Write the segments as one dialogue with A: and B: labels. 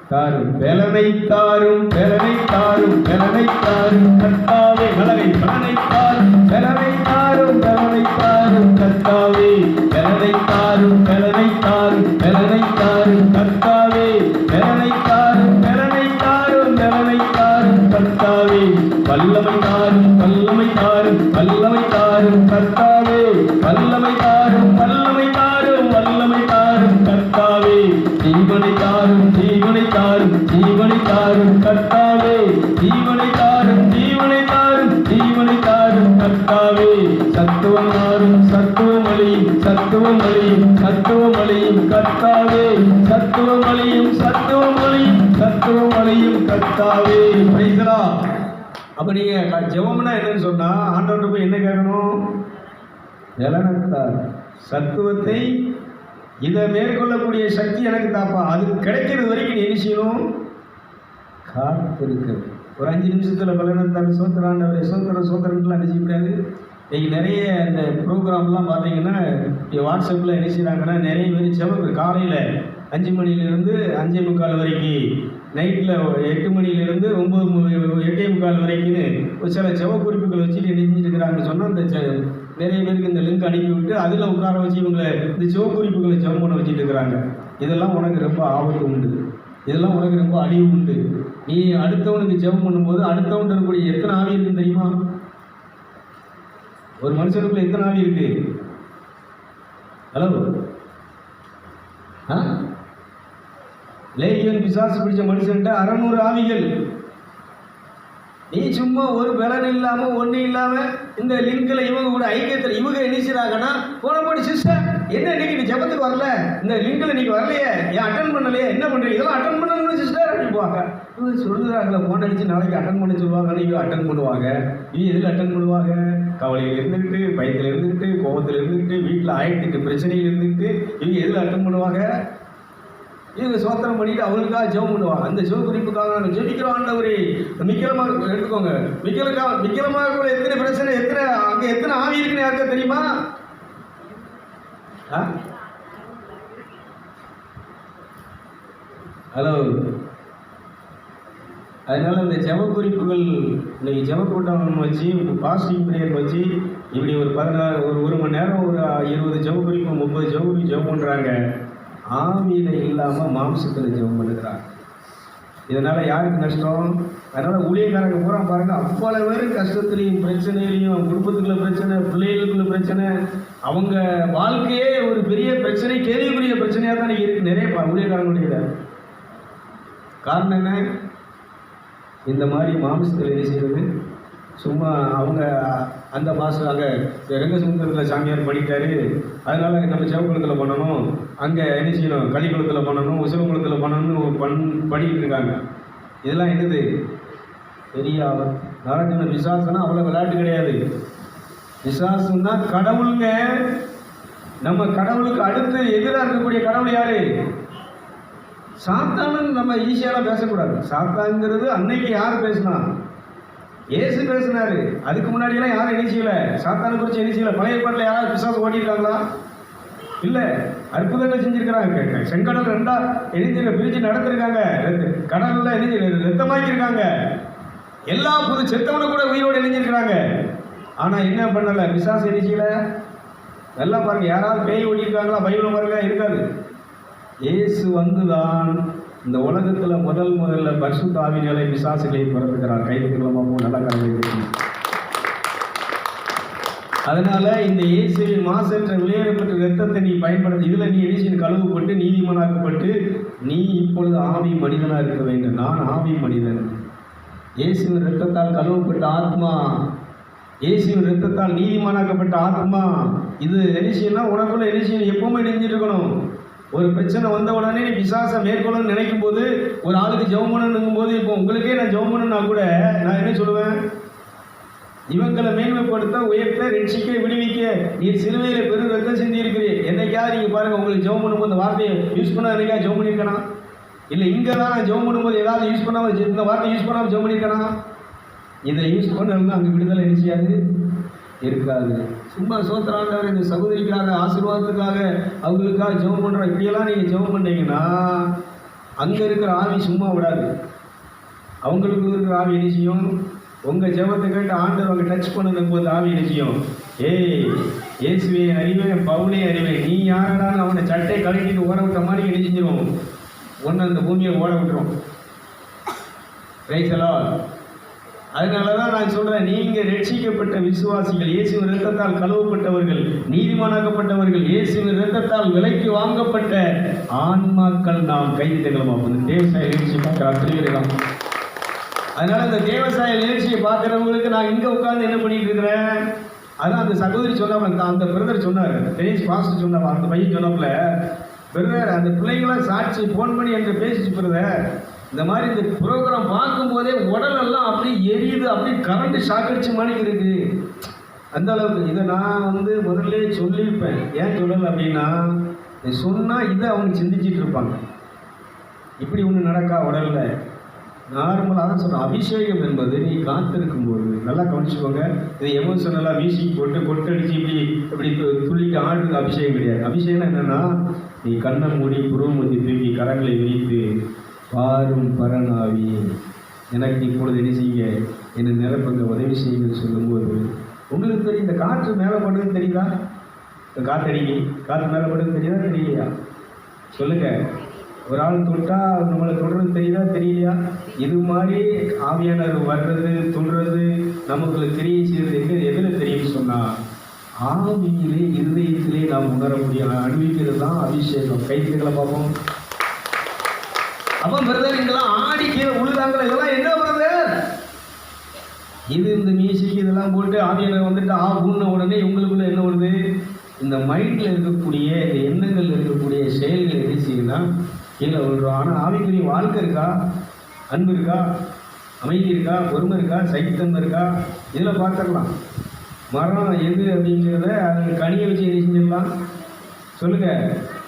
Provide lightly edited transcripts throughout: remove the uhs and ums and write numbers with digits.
A: தாரும் பெலனை தாரும் பெலனை தாரும் பெலனை தாரும் கர்த்தாவே மலரை பலனை தாரும் பெலனை தாரும் பெலனை தாரும் கர்த்தாவே பெலனை தாரும் பெலனை தாரும் பெலனை தாரும் கர்த்தாவே பெலனை தாரும் பெலனை தாரும் பெலனை தாரும் கர்த்தாவே வல்லமை தாரும் வல்லமை தாரும் வல்லமை தாரும் கர்த்தாவே வல்லமை தாரும் வல்லமை தாரும் வல்லமை தாரும் கர்த்தாவே ஜீவனை தாரும் ஜீவனை தாரும் ஜீவனை தாரும் கர்த்தாவே ஜீவனை தாரும் ஜீவனை தாரும் ஜீவனை தாரும் கர்த்தாவே சத்துவம் தாரும் சத்துவம் அழியும் சத்துவம் அழியும் சத்துவம் அழியும் கர்த்தாவே சத்துவம் அழியும் சத்துவம் அழியும் சத்துவம் அழியும் கர்த்தாவே. Praise the Lord. அப்ப நீங்க ஜெபம்னா என்னன்னு சொன்னா ஆண்டவர்கிட்ட போய் என்ன கேட்கணும்? சத்துவத்தை இதை மேற்கொள்ளக்கூடிய சக்தி எனக்கு தாப்பா, அது கிடைக்கிறது வரைக்கும் நீ என்ன செய்யணும்? காத்திருக்கு. ஒரு 5 நிமிஷத்தில் பலனத்தால் சோத்திராண்டவரை சோத்திரன்லாம் என்ன செய்யக்கூடாது. இன்னைக்கு நிறைய இந்த ப்ரோக்ராம்லாம் பார்த்தீங்கன்னா வாட்ஸ்அப்பில் என்ன செய்கிறாங்கன்னா நிறைய பேர் செவப்பு காலையில் 5 மணிலேருந்து 5:45 வரைக்கும், நைட்டில் 8 மணிலேருந்து 8:45 வரைக்கும்னு ஒரு சில செவக்குறிப்புகள் வச்சுட்டு என்ன செஞ்சுட்டு இருக்கிறாங்கன்னு சொன்னால் அந்த நிறைய பேருக்கு இந்த லிங்க் அனுப்பி விட்டு அதில் உட்கார வச்சு இவங்களை இந்த சிவக்குறிப்புகளை ஜெபம் பண்ண வச்சுட்டு இருக்கிறாங்க. இதெல்லாம் உனக்கு ரொம்ப ஆபத்து உண்டு, இதெல்லாம் உனக்கு ரொம்ப அழிவு உண்டு. நீ அடுத்தவனுக்கு ஜெபம் பண்ணும்போது அடுத்தவன் இருக்கக்கூடிய எத்தனை ஆவி இருக்குன்னு தெரியுமா? ஒரு மனுஷனுக்குள்ள எத்தனை ஆவி இருக்கு? ஹலோ, லேகியன் பிசாசு பிடிச்ச மனுஷன்ட்ட 600 ஆவிகள். நீ சும்மா ஒரு பலன் இல்லாம ஒண்ணு இல்லாம இந்த லிங்க்ல இவங்க கூட ஐக்கியத்தில் இவங்க நினைச்சாங்கன்னா போன போடி சிஸ்டர் என்ன இன்னைக்கு நீ ஜபத்துக்கு வரல, இந்த லிங்க்ல நீங்க வரலையே, ஏன் அட்டன் பண்ணலையே, என்ன பண்றீங்க, இதெல்லாம் அட்டன் பண்ணணும் சிஸ்டர் அப்படின்வாங்க. இவங்க சொல்லுறாங்களே போன் அடிச்சு நாளைக்கு அட்டன் பண்ண சொல்லுவாங்க. இவங்க அட்டன் பண்ணுவாங்க. இவங்க எதுல அட்டன் பண்ணுவாங்க? கவலையில் இருந்துக்கிட்டு, பயத்தில் இருந்துக்கிட்டு, கோபத்தில் இருந்துக்கிட்டு, வீட்டில் 1008 பிரச்சனையில் இருந்துக்கிட்டு இவங்க எதுல அட்டன் பண்ணுவாங்க? இவங்க சோத்திரம் பண்ணிட்டு அவங்களுக்காக ஜெபம் பண்ணுவாங்க. அந்த ஜெப குறிப்புக்காக நாங்கள் ஜெபிக்கிறோம். ஆண்டவரே மிக்கலமாக எடுத்துக்கோங்க. மிக்கலமாக கூட எத்தனை பிரச்சனை, எத்தனை அங்கே எத்தனை ஆவி இருக்குன்னு யாருக்கா தெரியுமா? ஹலோ. அதனால இந்த ஜெப குறிப்புகள் இன்னைக்கு ஜெப கூட்டம் வச்சு பாஸ்டிங் பிரேயர் வச்சு இப்படி ஒரு 1 மணி நேரம் ஒரு 20 ஜெப குறிப்பு 30 ஜெப குறிப்பு ஜெபம் பண்ணுறாங்க. ஆவியில இல்லாமல் மாம்சத்தில் ஜெபம் பண்ணுறாங்க. இதனால் யாருக்கு நஷ்டம்? அதனால் ஊழியக்காரங்க பூரா பாருங்க, அவ்வளோ பேர் கஷ்டத்துலேயும் பிரச்சனையிலையும், குடும்பத்துக்குள்ள பிரச்சனை, பிள்ளைகளுக்குள்ள பிரச்சனை, அவங்க வாழ்க்கையே ஒரு பெரிய பிரச்சனை, கேள்விக்குரிய பிரச்சனையாக தான் இருக்கு நிறைய ஊழியக்காரங்களுடைய. காரணம் என்ன? இந்த மாதிரி மாம்சத்தில் என்ன செய்வது? சும்மா அவங்க அந்த மாதம் அங்கே ரெங்கசுந்தரத்தில் சாமியார் பண்ணிட்டாரு, அதனால நம்ம செவக்குளத்தில் பண்ணணும், அங்கே என்ன செய்யணும், களிக்குளத்தில் பண்ணணும், உசவங்குளத்தில் பண்ணணும்னு பண்ணிக்கிட்டு இருக்காங்க. இதெல்லாம் என்னது? பெரிய நாராயண விசுவாசம்னா அவ்வளோ விளையாட்டு கிடையாது. விசுவாசம்னா கடவுளுங்க. நம்ம கடவுளுக்கு அடுத்து எதிராக இருக்கக்கூடிய கடவுள் யாரு? சாத்தானுன்னு நம்ம ஈஸியாலாம் பேசக்கூடாது. சாத்தாங்கிறது அன்னைக்கு யார் பேசினா? ஏசு பேசினாரு. அதுக்கு முன்னாடியெல்லாம் யாரும் என்ன செய்யல, சாத்தானை குறித்து என்ன செய்யல. பழைய பாட்டில் யாராவது பிசாசு ஓட்டியிருக்காங்களா? இல்லை. அற்புதங்கள் செஞ்சிருக்கிறாங்க. செங்கடல் 2ஆ பிரிச்சு நடத்திருக்காங்க. கடல்ல ரத்தமாக்கியிருக்காங்க. எல்லா புது செத்தவனை கூட உயிரோடு இணைஞ்சிருக்கிறாங்க. ஆனா என்ன பண்ணல, பிசாசு என்ன செய்யல. எல்லாம் பாருங்க, யாராவது பேய் ஓட்டியிருக்காங்களா? பைபிள் பாருங்க, இருக்காது. இயேசு வந்துதான் இந்த உலகத்தில் முதல்ல பரிசுத்த ஆவியாலே பிசாசுகளை பிறந்துக்கிறார். கைதுக்கிறோமா? நல்ல கருத்து. அதனால இந்த இயேசுவின் மாசற்ற வெளியேறப்பட்ட ரத்தத்தை நீ பயன்படுத்த, இதுல நீ எரிசின் கழுவுப்பட்டு நீதிமானாக்கப்பட்டு நீ இப்பொழுது ஆவி மனிதனா இருக்க வேண்டும். நான் ஆவி மனிதன். இயேசுவின் ரத்தத்தால் கழுவப்பட்ட ஆத்மா, இயேசுவின் ரத்தத்தால் நீதிமானாக்கப்பட்ட ஆத்மா. இது எரிசியன்னா உனக்குள்ள எரிசியன் எப்பவுமே நெஞ்சிட்டு இருக்கணும். ஒரு பிரச்சனை வந்த உடனே நீ பிசாசை மேற்கொள்ளணும்னு நினைக்கும் போது, ஒரு ஆளுக்கு ஜெபம் பண்ணணுங்கும் போது, இப்போ உங்களுக்கே நான் ஜெபம் பண்ணணும்னா கூட நான் என்ன சொல்லுவேன்? இவங்களை மேன்மைப்படுத்த, உயர்த்த, ரட்சிக்க, விடுவிக்க நீர் சிலுவையில் பெரும் ரத்தம் சிந்தி இருக்கிறீர். என்னைக்காவது நீங்கள் பாருங்கள், உங்களுக்கு ஜெபம் பண்ணும்போது இந்த வார்த்தையை யூஸ் பண்ண என்னைக்கா ஜெபம் பண்ணியிருக்கணும்? இல்லை இங்கே தான் நான் ஜெபம் பண்ணும்போது ஏதாவது யூஸ் பண்ணாமல், இந்த வார்த்தை யூஸ் பண்ணாமல் ஜெபம் பண்ணியிருக்கணும்? இதை யூஸ் பண்ணணும்னா அங்கே விடுதலை என்ன செய்யாது? இருக்காது. சும்மா சோத்திராண்டவர் இந்த சகோதரிக்காக ஆசீர்வாதத்துக்காக அவங்களுக்காக ஜெபம் பண்ணுறோம். இப்படியெல்லாம் நீங்கள் ஜெபம் பண்ணீங்கன்னா அங்கே இருக்கிற ஆவி சும்மா விடாது. அவங்களுக்கு இருக்கிற ஆவி என்ன செய்யும்? உங்கள் ஜெபத்தை கேட்டு ஆண்டவர் அவங்க டச் பண்ணும் போது ஆவி என்ன செய்யும்? ஏய், இயேசுவை அறிவேன், பவுலே அறிவேன், நீ யாரடான்னு அவனை சட்டை கழட்டிட்டு ஓட விட்ட மாதிரி என்ன செஞ்சிடும்? ஒன்று அந்த பூமியை ஓட விட்டுரும். Praise the Lord. அதனால தான் நான் சொல்கிறேன், நீங்கள் ரட்சிக்கப்பட்ட விசுவாசிகள், இயேசுவின் இரத்தத்தால் கழுவப்பட்டவர்கள், நீதிமானாக்கப்பட்டவர்கள், இயேசுவின் இரத்தத்தால் விலைக்கு வாங்கப்பட்ட ஆன்மாக்கள் நாம் கைதிட்டங்களமா தேவசாய நிகழ்ச்சி பார்க்குற அத்திரிகளாம். அதனால இந்த தேவசாய நிகழ்ச்சியை பார்க்குறவங்களுக்கு நான் இங்கே உட்காந்து என்ன பண்ணிட்டு இருக்கிறேன்? அதான் அந்த சகோதரி சொன்னாப்புல, அந்த பிரதர் சொன்னார், டெனிஸ் பாஸ்டர் சொன்னாப்பா, அந்த பையன் சொன்னாப்புல, பிரதர் அந்த பிள்ளைங்களாம் சாட்சி ஃபோன் பண்ணி என்ற பேசிச்சு பிரதர், இந்த மாதிரி இந்த ப்ரோக்ராம் பார்க்கும்போதே உடலெல்லாம் அப்படியே எரியுது, அப்படியே கரண்ட் ஷாக் அடிச்சு மாதிரி இருக்கு. அந்த அளவுக்கு இதை நான் முதல்ல சொல்லியிருப்பேன். ஏன் சொல்லலை அப்படின்னா, சொன்னால் இதை அவங்க சிந்திச்சிட்டு இருப்பாங்க. இப்படி ஒன்று நடக்கா உடலில் நார்மலாக தான் சொல்கிறேன். அபிஷேகம் என்பது நீ காத்திருக்கும்போது நல்லா கவனிச்சுக்கோங்க. இது எமோஷனலாக வீசி போட்டு கொட்டடிச்சு இப்படி துள்ளிட்டு ஆடுறது அபிஷேகம் கிடையாது. அபிஷேகம் என்னென்னா, நீ கண்ணை மூடி புருவமத்தி தூக்கி கரங்களை விரித்து பாரும் பரநாவி எனக்கு இப்பொழுது என்ன செய்ய என்னை நிரப்புங்க உதவி செய்யுங்கன்னு சொல்லும்போது உங்களுக்கு தெரியும். இந்த காற்று மேலே படுதுன்னு தெரியுதா? இந்த காற்றடிக்கி காற்று மேலே படுதுன்னு தெரியுதா தெரியலையா? சொல்லுங்கள். ஒரு ஆள் தொட்டால் நம்மளை தொடுறது தெரியுதா தெரியலையா? இது மாதிரி ஆவியானவர் வர்றது தொடுறது நமக்கு தெரிய செய்யறது எதில் தெரியும்னு சொன்னால் ஆவியிலே இருதயத்திலே நாம் உணர முடியும். அனுபவிக்கிறது தான் அபிஷேகம். கைத்துக்களை பார்ப்போம். அப்போ பிரதர் இங்கெல்லாம் ஆடி கீழே உழுதாங்களே, இதெல்லாம் என்ன பிரதர்? இது இந்த மியூசிக் இதெல்லாம் போட்டு ஆவியானவர் வந்துட்டு ஊன உடனே உங்களுக்குள்ள என்ன வருது? இந்த மைண்டில் இருக்கக்கூடிய இந்த எண்ணங்கள் இருக்கக்கூடிய செயல்கள் என்ன செய்யுதுன்னா கீழே விழுறோம். ஆனால் ஆவிக்குரிய வாழ்க்கை இருக்கா? அன்பு இருக்கா? அமைதி இருக்கா? பொறுமை இருக்கா? சைத்தம் இருக்கா? இதில் பார்த்துக்கலாம். மரம் எது அப்படிங்கிறத அது கனியை வச்சு என்ன செஞ்சிடலாம்? சொல்லுங்கள்.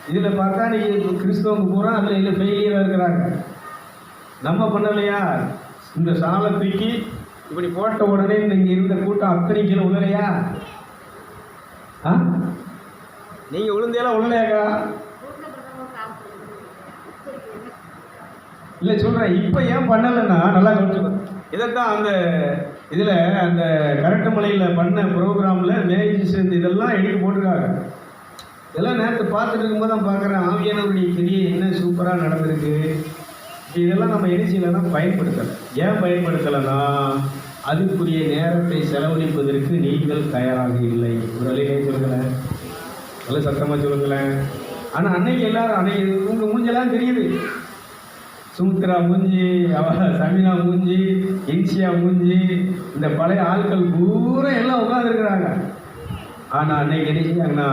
A: இதில் பார்த்தா நீங்கள் கிறிஸ்தவங்க பூரா அதில் இல்லை ஃபெயிலியராக இருக்கிறாங்க. நம்ம பண்ணலையா? இந்த சாலை தூக்கி இப்படி போட்ட உடனே இங்கே இருந்த கூட்டம் அத்தனை கீழே உழலையா? நீங்கள் உளுந்தையெல்லாம் உழலையாக்கா? இல்லை சொல்கிறேன். இப்போ ஏன் பண்ணலைன்னா நல்லா கவனிச்சுக்கணும். இதைத்தான் அந்த இதில் அந்த கரெக்ட் மலையில் பண்ண ப்ரோக்ராமில் மேஜிஸ் இதெல்லாம் எடுத்து போட்டிருக்காங்க. இதெல்லாம் நேரத்தை பார்த்துட்டு இருக்கும்போது தான் பார்க்குறேன், ஆவியானவருடைய கிரியை என்ன சூப்பராக நடந்திருக்கு. இதெல்லாம் நம்ம என்ன செய்யலைன்னா பயன்படுத்தலை. ஏன் பயன்படுத்தலைன்னா அதுக்குரிய நேரத்தை செலவழிப்பதற்கு நீங்கள் தயாராக இல்லை. ஒரு அலையிலே சொல்லுங்களேன், நல்ல சத்தமாக சொல்லுங்களேன். ஆனால் அன்னைக்கு எல்லாரும் அன்னைக்கு உங்கள் மூஞ்செல்லாம் தெரியுது. சுமித்ரா மூஞ்சி, சமீனா மூஞ்சி, இன்சியா மூஞ்சி, இந்த பழைய ஆட்கள் பூரா எல்லாம் உட்காந்துருக்குறாங்க. ஆனால் அன்னைக்கு என்ன செஞ்சாங்கன்னா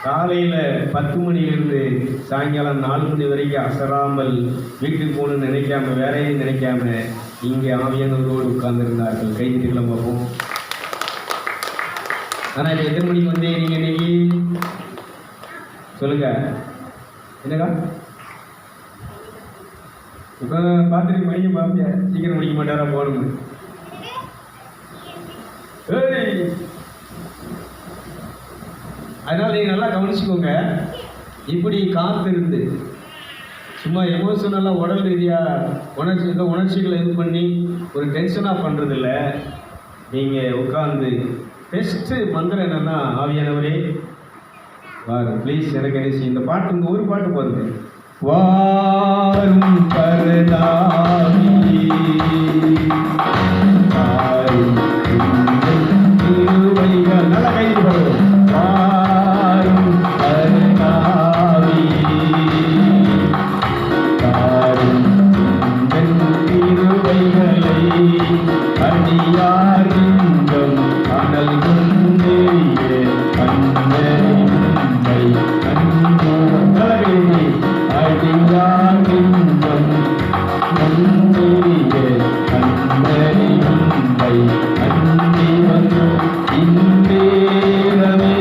A: காலையில் 10 மணிலேருந்து சாயங்காலம் 4 மணி வரைக்கும் அசராமல் வீட்டுக்கு போகணுன்னு நினைக்காம வேற எதுவும் நினைக்காம இங்கே ஆவியானவரோடு உட்கார்ந்துருந்தார்கள். கைதிகளை பார்ப்போம். ஆனால் இப்போ எத்தனை மணிக்கு வந்தே நீங்கள் இன்னைக்கு சொல்லுங்க? என்னக்கா இப்போ பார்த்துட்டு மணிக்கு பார்ப்பீங்க, சீக்கிரம் முடிக்க மாட்டாரா போகணும். அதனால் நீங்கள் நல்லா கவனிச்சுக்கோங்க. இப்படி காத்திருந்து சும்மா எமோஷனலாக உடல் ரீதியாக உணர்ச்சிகளை இது பண்ணி ஒரு டென்ஷனாக பண்ணுறதில்ல. நீங்கள் உட்காந்து பெஸ்ட்டு மந்திரம் என்னென்னா, ஆவியானவரே வாரு ப்ளீஸ் எனக்கு என்ன செய்யும். இந்த பாட்டு இங்கே ஒரு பாட்டு பாருங்க. வாரும் பரநாவி திருவைகள் நல்லா கைது பாருங்க. வாரும் பரநாவி தாரும் திருவைகளை அடியார் இன்பம் அனல் கொண்டே அன்பை அன்பு அடியார் இன்பம் முன்னேறிய அன்பை அன்பை வந்து இன்பேரவே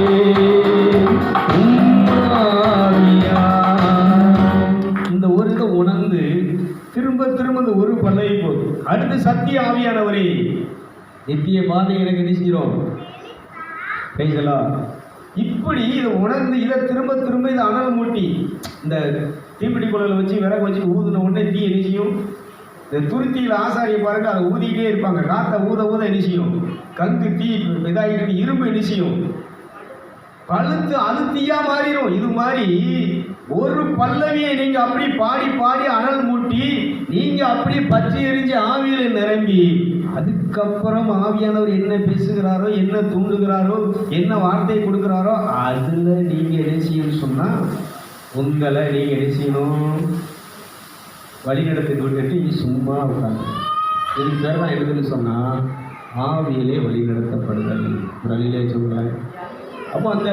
A: உம்மாவியா. இந்த ஒரு இதை உணர்ந்து திரும்ப திரும்ப இந்த ஒரு பல்லவி போதும். அடுத்து சத்திய ஆவியானவரே நித்திய பாதை எனக்கு நினைச்சிடும். பேசலாம். இப்படி இதை உணர்ந்து இதை திரும்ப திரும்ப இதை அனல் மூட்டி இந்த தீப்பிடி குழலை வச்சு விறகு வச்சு ஊதுன உடனே தீ என்ன செய்யும்? இந்த துருத்தியில் ஆசாரிய பாருங்க, அதை ஊதிக்கிட்டே இருப்பாங்க. காற்றை ஊத ஊத என்ன செய்யும்? கங்கு தீ இதாகிட்டு இரும்பு என்ன செய்யும்? பழுத்து அது தீயா மாறிடும். இது மாதிரி ஒரு பல்லவியை நீங்க அப்படி பாடி பாடி அனல் மூட்டி நீங்க அப்படி பற்றி எரிஞ்சு ஆவியில நிரம்பி அதுக்கப்புறம் ஆவியானவர் என்ன பேசுகிறாரோ, என்ன தூண்டுகிறாரோ, என்ன வார்த்தை கொடுக்கிறாரோ அதுல நீங்க என்ன செய்யணும்னு சொன்னா உங்களை நீங்க என்ன செய்யணும்? வழிநடத்தி விட்டுட்டு நீ சும்மா உட்காந்து இதுக்கு பேர் தான் எழுதுன்னு சொன்னா ஆவியிலே வழிநடத்தப்படுதல். வழியிலே சொல்றேன். அப்போ அந்த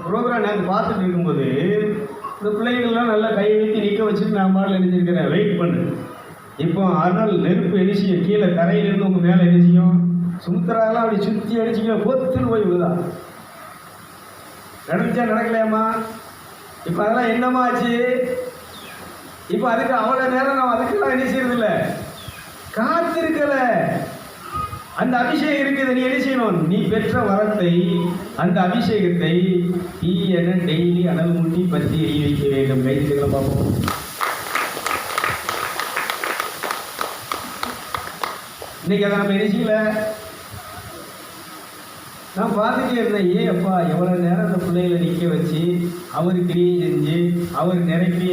A: ப்ரோக்ராம் நான் பார்த்துட்டு இருக்கும்போது இந்த பிள்ளைகள்லாம் நல்லா கை வைத்து நிற்க வச்சுட்டு நான் பாடல எழுதியிருக்கிறேன். வெயிட் பண்ணு. இப்போ அதனால் நெருப்பு எரிசியும் கீழே தரையிலிருந்து உங்கள் மேலே எரிசியும் சுமுத்திராலாம் அப்படி சுற்றி அடிச்சிக்க பொத்துன்னு போய் விழுதா. நடந்துச்சா நடக்கலையாம்மா? இப்போ அதெல்லாம் என்னம்மா ஆச்சு? இப்போ அதுக்கு அவ்வளோ நேரம் நான் அதுக்கெல்லாம் என்ன செய்யறதில்ல, காத்திருக்கல. அந்த அபிஷேகம் இருக்குது. நீ என்ன செய்யணும்? நீ பெற்ற வரத்தை அந்த அபிஷேகத்தை தீ என டெய்லி அனல் மூட்டி பற்றி எரிய வைக்க வேண்டும். கைதுகளை பார்ப்போம். இன்னைக்கு அதை நம்ம என்ன செய்யல? நான் பார்த்துட்டே இருந்தேன். அப்பா எவ்வளோ நேரம் அந்த பிள்ளைகளை நிற்க வச்சு அவர் கிரியை செஞ்சு அவர் நிரப்பி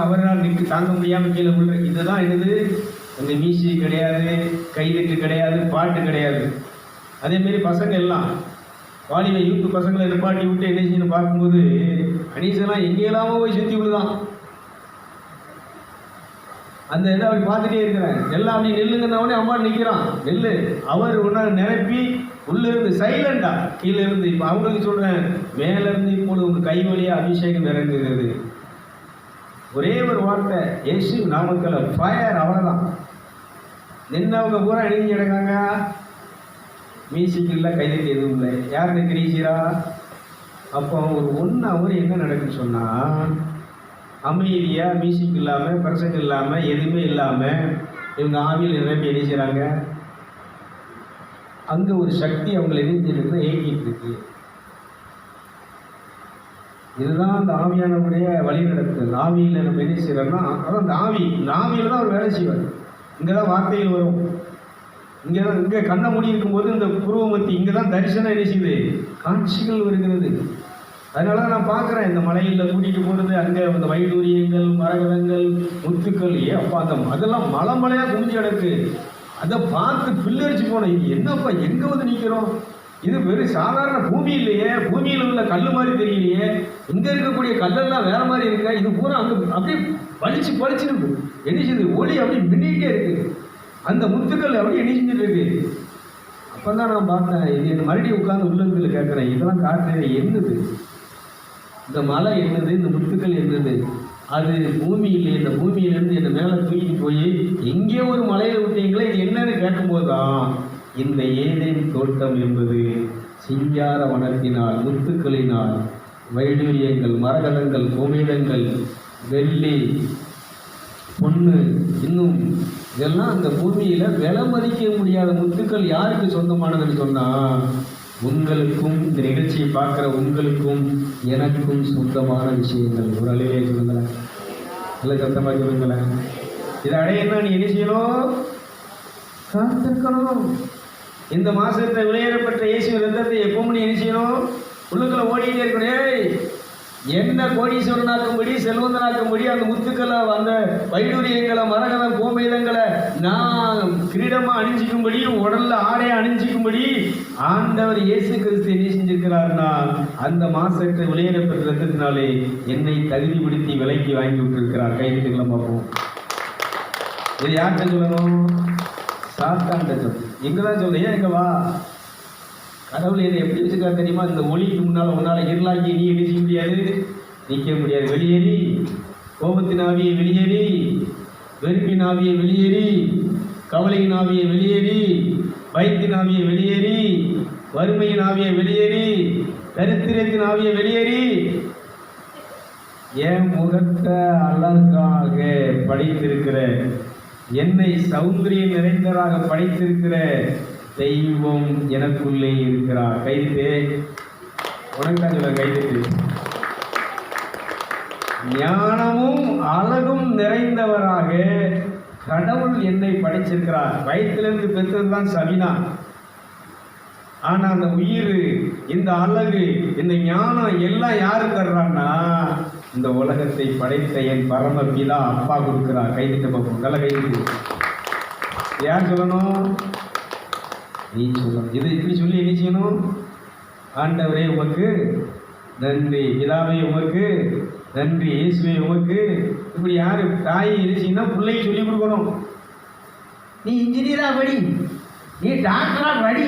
A: அவரால் நிற்க தாங்க முடியாமல் கீழே விழுற. இதுதான் என்னது? அந்த மியூசிக் கிடையாது, கைதட்டு கிடையாது, பாட்டு கிடையாது. அதேமாரி பசங்க எல்லாம் வாலிப யூத்து பசங்களை நிப்பாட்டி விட்டு என்ன செய்யணும் பார்க்கும்போது அனீசெல்லாம் எங்கேயெல்லாமோ போய் சுற்றி விழுதான். அந்த இதை அப்படி பார்த்துட்டே இருக்கிறேன். எல்லாம் அப்படி நெல்லுங்கன்னவனே அம்மா நிற்கிறான். நெல்லு அவர் ஒன்றா நிரப்பி உள்ளிருந்து சைலண்டா கீழே இருந்து. இப்போ அவங்களுக்கு சொல்கிறேன், மேலேருந்து இப்பொழுது உங்கள் கை வழியாக அபிஷேகம் இறங்குகிறது. ஒரே ஒரு வார்த்தை, இயேசு நாமக்கல ஃபயர், அவ்வளோதான். நின்னவங்க பூரா இணைஞ்சு கிடக்காங்க. மியூசிக் இல்லை, கைதட்டி எதுவும் இல்லை. யார் நிற்கிறீரா? அப்போ ஒரு 1 hour என்ன நடக்குன்னு சொன்னால் அமைதியாக மியூசிக் இல்லாமல் பிரசங்கம் இல்லாமல் எதுவுமே இல்லாமல் இவங்க ஆவியில் நிரப்பி என்ன செய்கிறாங்க? அங்கே ஒரு சக்தி அவங்களை இணைஞ்சிருக்கு, ஏங்கிட்டு இருக்கு. இதுதான் அந்த ஆவியானவருடைய வழிநடத்துதல். ஆவியில் நம்ம என்ன செய்யறோம்னா அதான் அந்த ஆவியில் தான் அவர் வேலை செய்வார். இங்கே தான் வார்த்தைகள் வரும். இங்கே கண்ண மூடி இருக்கும்போது இந்த புருவமத்தி இங்கே தான் தரிசனம் என்ன செய்யுது? காட்சிகள் வருகிறது. அதனால தான் நான் பார்க்குறேன் இந்த மலையில் கூட்டிகிட்டு போகிறது. அங்கே அந்த வைடூரியங்கள், மரகதங்கள், முத்துக்கள், அப்பா அந்த அதெல்லாம் மலையாக குமிஞ்சு கிடக்கு. அதை பார்த்து பில்லரிச்சு போனேன். இது என்னப்பா எங்கே வந்து நிற்கிறோம்? இது வெறும் சாதாரண பூமி இல்லையே, பூமியில் உள்ள கல் மாதிரி தெரியலையே, இங்கே இருக்கக்கூடிய கல்லெல்லாம் வேற மாதிரி இருக்கா. இது பூரா அங்கே அப்படியே பளிச்சுன்னு என்ன செய்யுது? ஒளி அப்படி மின்னிக்கிட்டே இருக்கு. அந்த முத்துக்கள் அப்படி என்ன செஞ்சுட்டு இருக்கு. அப்போ தான் நான் பார்த்தேன், இது என்ன மறுபடியும் உட்காந்து உள்ளத்தில் கேட்குறேன், இதெல்லாம் காட்டுறது என்னது? இந்த மலை என்னது? இந்த முத்துக்கள் என்னது? அது பூமியில், இந்த பூமியிலேருந்து என்னை மேலே தூக்கிட்டு போய் எங்கேயோ ஒரு மலையை விட்டீங்களே, இது என்னன்னு கேட்கும்போது தான் இந்த ஏதேன் தோட்டம் என்பது சிங்கார வனத்தினால், முத்துக்களினால், வைடூரியங்கள், மரகதங்கள், கோமேதங்கள், வெள்ளி, பொண்ணு, இன்னும் இதெல்லாம் அந்த பூமியில் விலை மதிக்க முடியாத முத்துக்கள் யாருக்கு சொந்தமானதுன்னு சொன்னால் உங்களுக்கும், இந்த நிகழ்ச்சியை பார்க்குற உங்களுக்கும் எனக்கும் சொந்தமான விஷயங்கள். ஒரு அழிவே சொல்லுங்களேன், நல்ல சத்தமாக சொல்லுங்களேன். இதை அடையணும்னா நீ என்ன செய்யணும்? காத்திருக்கணும். இந்த மாசத்தை விளையாடப்பட்ட இயேசு ரத்தத்தை எப்பவும் நீ என்ன செய்யணும்? உள்ளுக்குள்ள ஓடிட்டே இருக்கணும். என்ன கோடீஸ்வரனாக்கும்படி, செல்வந்தனாக்கும்படி அந்த முத்துக்களை, அந்த வைடூரியங்களை, மரகதம், கோமேதங்களை நான் கிரீடமாக அணிஞ்சிக்கும்படி, உடல்ல ஆடையை அணிஞ்சிக்கும்படி ஆண்டவர் இயேசு கிறிஸ்து என்ன செஞ்சிருக்கிறார்னா அந்த மாசத்தை விளையாடப்பட்ட ரத்தத்தினாலே என்னை தகுதிப்படுத்தி விலைக்கு வாங்கி விட்டுருக்கிறார். கைதுகளை பார்ப்போம். இது யார்கிட்ட சொல்லணும்? சாத்தான்கிட்ட சொல்லணும். எங்கதான் சொல்ல? ஏன் எங்க வா? கடவுள் என்னை எப்படி வச்சுக்கா தெரியுமா? இந்த ஒளிக்கு முன்னால் உன்னால் இருளாக்கி நீ என்ன செய்ய முடியாது, நிற்க முடியாது. வெளியேறி, கோபத்தின் ஆவியை வெளியேறி, வெறுப்பின் ஆவியை வெளியேறி, கவலையின் ஆவியை வெளியேறி, பயத்தின் ஆவியை வெளியேறி, வறுமையின் ஆவியை வெளியேறி, தரித்திரத்தின் ஆவியை வெளியேறி, என் முகத்தை அழகாக படைத்திருக்கிற, என்னை சௌந்தரியம் நிறைந்ததாக படைத்திருக்கிற தெய்வம் எனக்குள்ளே இருக்கிறார். கைது உனக்கு தான் சொல்ல. கைது ஞானமும் அழகும் நிறைந்தவராக கடவுள் என்னை படைச்சிருக்கிறார். வயிற்றிலிருந்து பெற்றதுதான் சபினா. ஆனா அந்த உயிர், இந்த அழகு, இந்த ஞானம் எல்லாம் யாரு தர்றான்னா இந்த உலகத்தை படைத்த என் பரமபிதா அப்பா கொடுக்கிறார். கைதிட்ட பார்ப்போம், நல்ல கைது. யார் சொல்லணும்? நீ சொல்லணும். இது இப்படி சொல்லி என்ன செய்யணும்? ஆண்டவரே உமக்கு நன்றி, பிதாவே உமக்கு நன்றி, இயேசுவே உமக்கு. இப்படி யாரு தாய் இருந்துச்சுன்னா பிள்ளைக்கு சொல்லி கொடுக்கணும். நீ இன்ஜினியரா படி, நீ டாக்டரா படி,